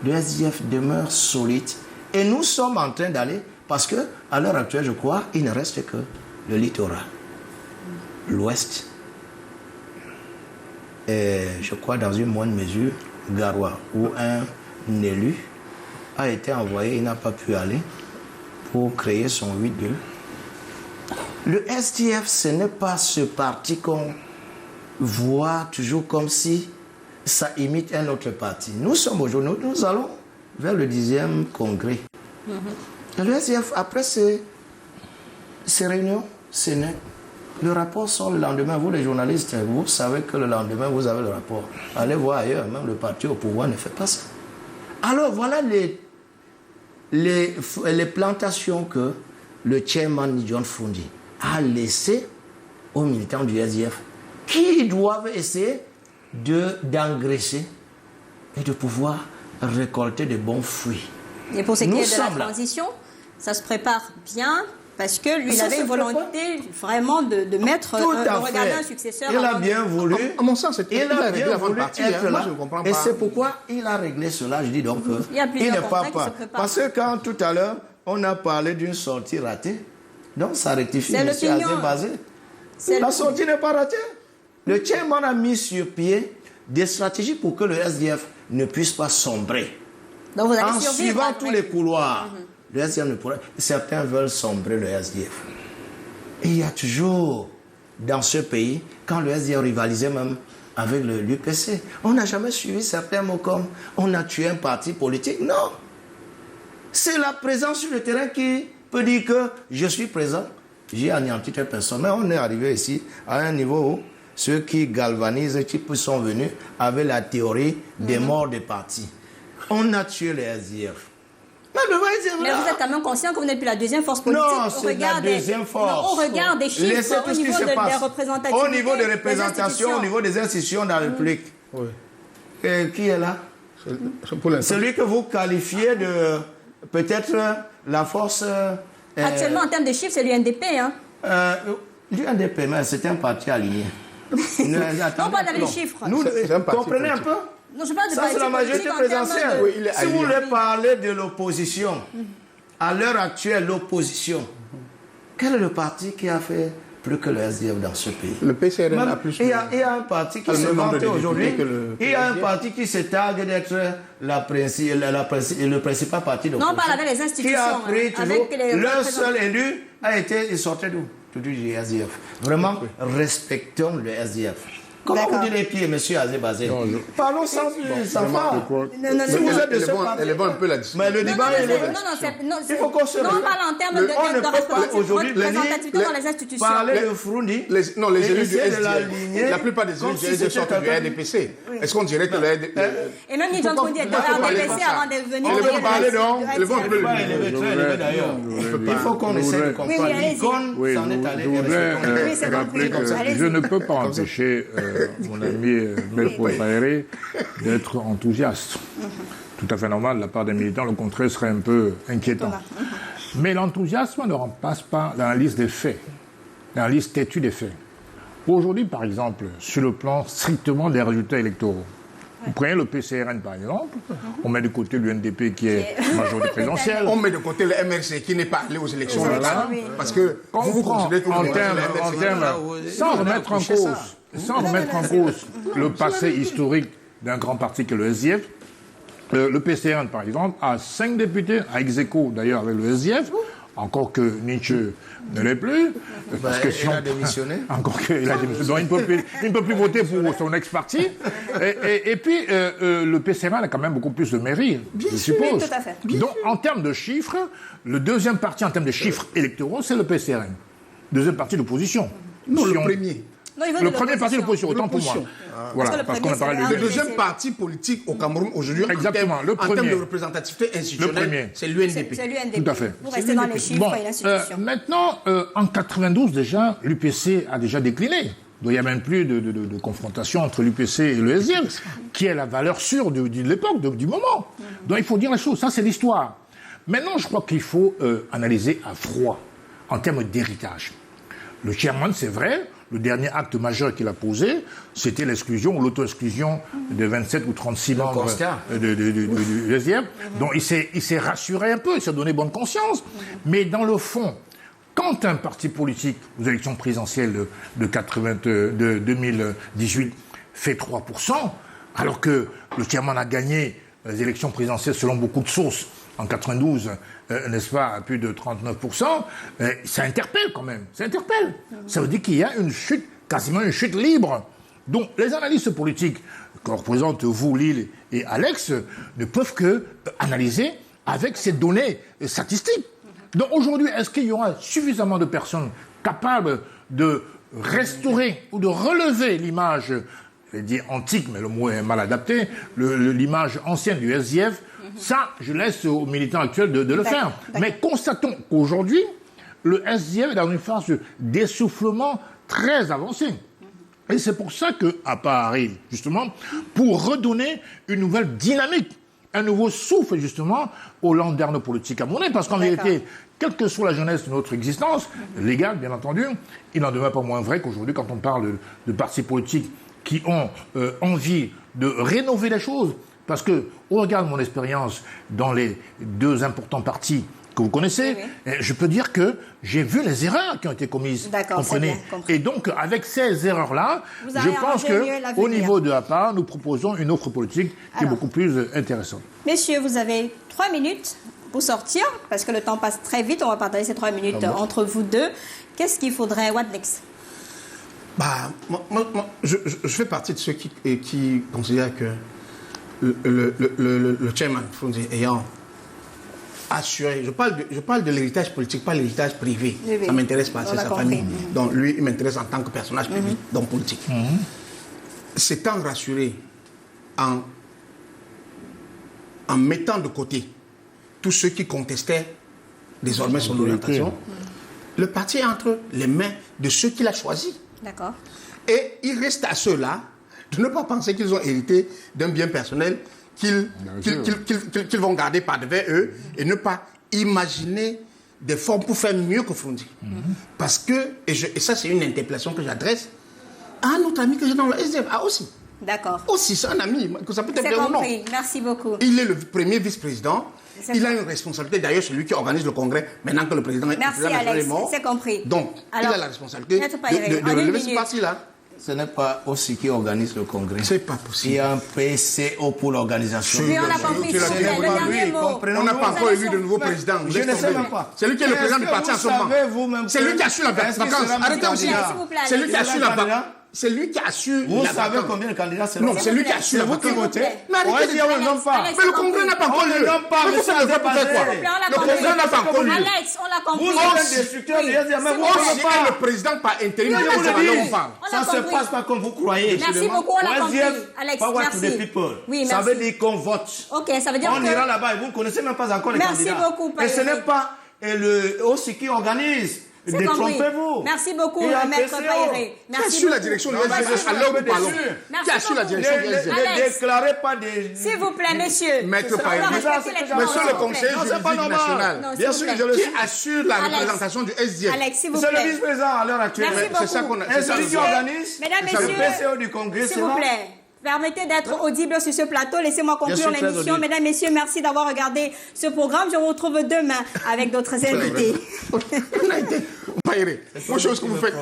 Le SDF demeure solide et nous sommes en train d'aller, parce que à l'heure actuelle, je crois, il ne reste que le littoral, l'ouest, et je crois dans une moindre mesure, Garoua, où un élu a été envoyé, il n'a pas pu aller pour créer son 8-2. Le SDF, ce n'est pas ce parti qu'on voit toujours comme si ça imite un autre parti. Nous sommes aujourd'hui, nous allons vers le 10e congrès. Le SDF, après ces réunions, le rapport sort le lendemain. Vous les journalistes, vous savez que le lendemain, vous avez le rapport. Allez voir ailleurs, même le parti au pouvoir ne fait pas ça. Alors voilà les plantations que le chairman John Frondi a laissées aux militants du SDF qui doivent essayer d'engraisser et de pouvoir récolter de bons fruits. Et pour ce qui est de la transition, ça se prépare bien parce que lui, il avait une volonté vraiment de mettre un successeur. Il a bien voulu. À mon sens, il a bien voulu être là. Et c'est pourquoi il a réglé cela. Je dis donc il ne part pas. Parce que quand tout à l'heure, on a parlé d'une sortie ratée, donc ça rectifie. C'est l'opinion. La sortie n'est pas ratée. Le chairman a mis sur pied des stratégies pour que le SDF ne puisse pas sombrer. Donc vous allez en suivant tous les couloirs. Le SDF ne pourra... Certains veulent sombrer le SDF. Et il y a toujours, dans ce pays, quand le SDF rivalisait même avec l'UPC. On n'a jamais suivi certains mots comme on a tué un parti politique. Non. C'est la présence sur le terrain qui peut dire que je suis présent. J'ai anéanti telle personne. Mais on est arrivé ici à un niveau où ceux qui galvanisent, qui sont venus avec la théorie des morts des partis. On a tué les SDF. Mais vous êtes quand même conscient que vous n'êtes plus la deuxième force politique. Non, c'est la deuxième force. Non, on regarde des chiffres au niveau des représentations. Au niveau des représentations, au niveau des institutions de la République. Oui. Et qui est là? Celui que vous qualifiez de peut-être la force... Actuellement, en termes de chiffres, c'est l'UNDP. Hein? L'UNDP, mais c'est un parti aligné. Non, pas dans les chiffres. Nous, comprenez un peu? Non, je parle de ça, c'est la majorité présidentielle. Oui, si vous voulez parler de l'opposition, à l'heure actuelle, l'opposition, quel est le parti qui a fait plus que le SDF dans ce pays? Le PCRN a plus. Il y a un parti qui se vante aujourd'hui. Il y a un parti qui se targue d'être le principal parti d'opposition. Non, on parle avec les institutions. Qui a pris toujours, leur seul élu a été, il sortait d'où? Tout du SDF. Vraiment, respectons le SDF. Comment vous dites les pieds, M. Azébazé? Parlons sans phare. Si vous êtes de ce parti, élevons un peu la discussion. mais le débat est élevé. Il faut qu'on se... Non, on parle en termes de représentativité dans les institutions. Parler de Froundi... Non, les élus du SDF, la plupart des élus du SDF sortent du RDPC. Est-ce qu'on dirait que le RDPC... Et même Ni John Frondi était au RDPC avant de venir... On va parler donc... Le débat est élevé, très élevé d'ailleurs. Il faut qu'on essaie de comprendre. L'icône s'en est allé. Je voudrais rappeler que je ne peux pas empêcher mon ami Melko Paéré d'être enthousiaste. Tout à fait normal de la part des militants, le contraire serait un peu inquiétant. Mais l'enthousiasme ne remplace pas l'analyse des faits, l'analyse têtue des faits. Aujourd'hui, par exemple, sur le plan strictement des résultats électoraux, vous prenez le PCRN par exemple, on met de côté l'UNDP qui est majorité présidentielle. On met de côté le MRC qui n'est pas allé aux élections. Voilà. Parce que vous considérez que en termes, sans remettre en cause le passé historique d'un grand parti que le SDF, le PCRN par exemple a 5 députés, à ex-aequo d'ailleurs avec le SDF, encore que Nietzsche ne l'est plus. Parce que il a démissionné. Encore qu'il a démissionné. Donc il ne peut plus voter pour son ex-parti. Et puis, le PCRN a quand même beaucoup plus de mairies, je suppose. Oui, tout à fait. Donc, en termes de chiffres, le deuxième parti en termes de chiffres électoraux, c'est le PCRN. Deuxième parti d'opposition. Non, le premier. Non, le premier parti d'opposition, autant pour moi. Voilà, parce qu'on a parlé Le deuxième parti politique au Cameroun aujourd'hui, exactement, en termes de représentativité institutionnelle, c'est l'UNDP. C'est l'UNDP. Tout à fait. Vous restez dans les chiffres et l'institution. Maintenant, en 92 déjà, l'UPC a déjà décliné. Donc il n'y a même plus de confrontation entre l'UPC et le SDF, qui est la valeur sûre de l'époque, du moment. Donc il faut dire la chose, ça c'est l'histoire. Maintenant, je crois qu'il faut analyser à froid, en termes d'héritage. Le chairman, c'est vrai, le dernier acte majeur qu'il a posé, c'était l'exclusion ou l'auto-exclusion de 27 ou 36 membres du SDF. Donc il s'est rassuré un peu, il s'est donné bonne conscience. Mais dans le fond, quand un parti politique, aux élections présidentielles de 2018, fait 3%, alors que le chairman a gagné les élections présidentielles selon beaucoup de sources, en 92, n'est-ce pas, à plus de 39%, ça interpelle quand même, ça interpelle. Ça veut dire qu'il y a une chute, quasiment une chute libre. Donc les analystes politiques que représentent vous, Lille et Alex, ne peuvent que analyser avec ces données statistiques. Donc aujourd'hui, est-ce qu'il y aura suffisamment de personnes capables de restaurer ou de relever l'image, je vais dire antique, mais le mot est mal adapté, l'image ancienne du SDF? Ça, je laisse aux militants actuels de le faire. Mais constatons qu'aujourd'hui, le SDF est dans une phase d'essoufflement très avancée. Et c'est pour ça qu'APA arrive, justement, pour redonner une nouvelle dynamique, un nouveau souffle, justement, aux landernes politiques camerounais. Parce qu'en vérité, quelle que soit la jeunesse de notre existence, légale, bien entendu, il n'en demeure pas moins vrai qu'aujourd'hui, quand on parle de partis politiques qui ont envie de rénover les choses, parce que, au regard de mon expérience dans les 2 importants partis que vous connaissez, je peux dire que j'ai vu les erreurs qui ont été commises. D'accord, comprenez. Et donc, avec ces erreurs-là, je pense qu'au niveau de APA, nous proposons une offre politique qui est beaucoup plus intéressante. Messieurs, vous avez 3 minutes pour sortir, parce que le temps passe très vite. On va partager ces 3 minutes entre vous deux. Qu'est-ce qu'il faudrait? What next? Je fais partie de ceux qui considèrent que le chairman Frondi ayant assuré, je parle de l'héritage politique, pas l'héritage privé. Oui. Ça ne m'intéresse pas, c'est sa famille. Donc lui, il m'intéresse en tant que personnage public, donc politique. S'étant rassuré en mettant de côté tous ceux qui contestaient désormais son orientation, le parti est entre les mains de ceux qu'il a choisis. D'accord. Et il reste à ceux-là de ne pas penser qu'ils ont hérité d'un bien personnel qu'ils vont garder par devant eux et ne pas imaginer des formes pour faire mieux que Frondi. Parce que, et ça c'est une interpellation que j'adresse à un autre ami que j'ai dans le SDF, aussi. D'accord. Aussi, c'est un ami, que ça peut être C'est bien ou non. compris. Merci beaucoup. Il est le premier vice-président. Il a une responsabilité. D'ailleurs, c'est lui qui organise le congrès maintenant que le président Merci Alex, c'est compris. Donc, alors, il a la responsabilité de relever ce parti-là. Ce n'est pas aussi qui organise le congrès. C'est pas possible. Il y a un PCO pour l'organisation. Oui, on a compris. Le dernier mot. On n'a pas encore élu de nouveau président. Je ne sais même pas. C'est lui qui est le président du parti en ce moment. C'est lui qui assure la vacance. Arrêtez aussi. C'est lui qui assure la vacance. C'est lui qui assure. Vous savez combien de candidats c'est? Non, c'est lui qui assure. C'est vous qui votez. Mais arrêtez de dire pas. Mais le congrès n'a pas encore lieu. Mais vous savez pas pourquoi. Le congrès n'a pas encore lieu. Alex, on l'a compris. Vous êtes destructeur de SDF, mais vous aussi est le président par intérim. Ça ne se passe pas comme vous croyez. Merci beaucoup, on l'a compris. Alex, merci. Oui, ça veut dire qu'on vote. Ok, ça veut dire on ira là-bas et vous ne connaissez même pas encore les candidats. Merci beaucoup. Et ce n'est pas le aussi qui organise. Détrompez-vous. Merci beaucoup, Maître Païré. Qui assure la direction du SDF à l'heure où nous parlons? Qui assure la direction du SDF? Ne déclarez pas des... S'il vous plaît, messieurs. Maître Païré. Monsieur le conseiller juridique national. Bien sûr, je le Qui suis. assure la représentation du SDF? Alex, s'il vous plaît. C'est le vice-président à l'heure actuelle. C'est ça qu'on a. Et celui qui organise, mesdames, c'est le messieurs, PCO du Congrès. s'il vous plaît. Permettez d'être audible sur ce plateau. Laissez-moi conclure l'émission. audible. Mesdames, messieurs, merci d'avoir regardé ce programme. Je vous retrouve demain avec d'autres invités. Païré. Moi, chose que vous faites.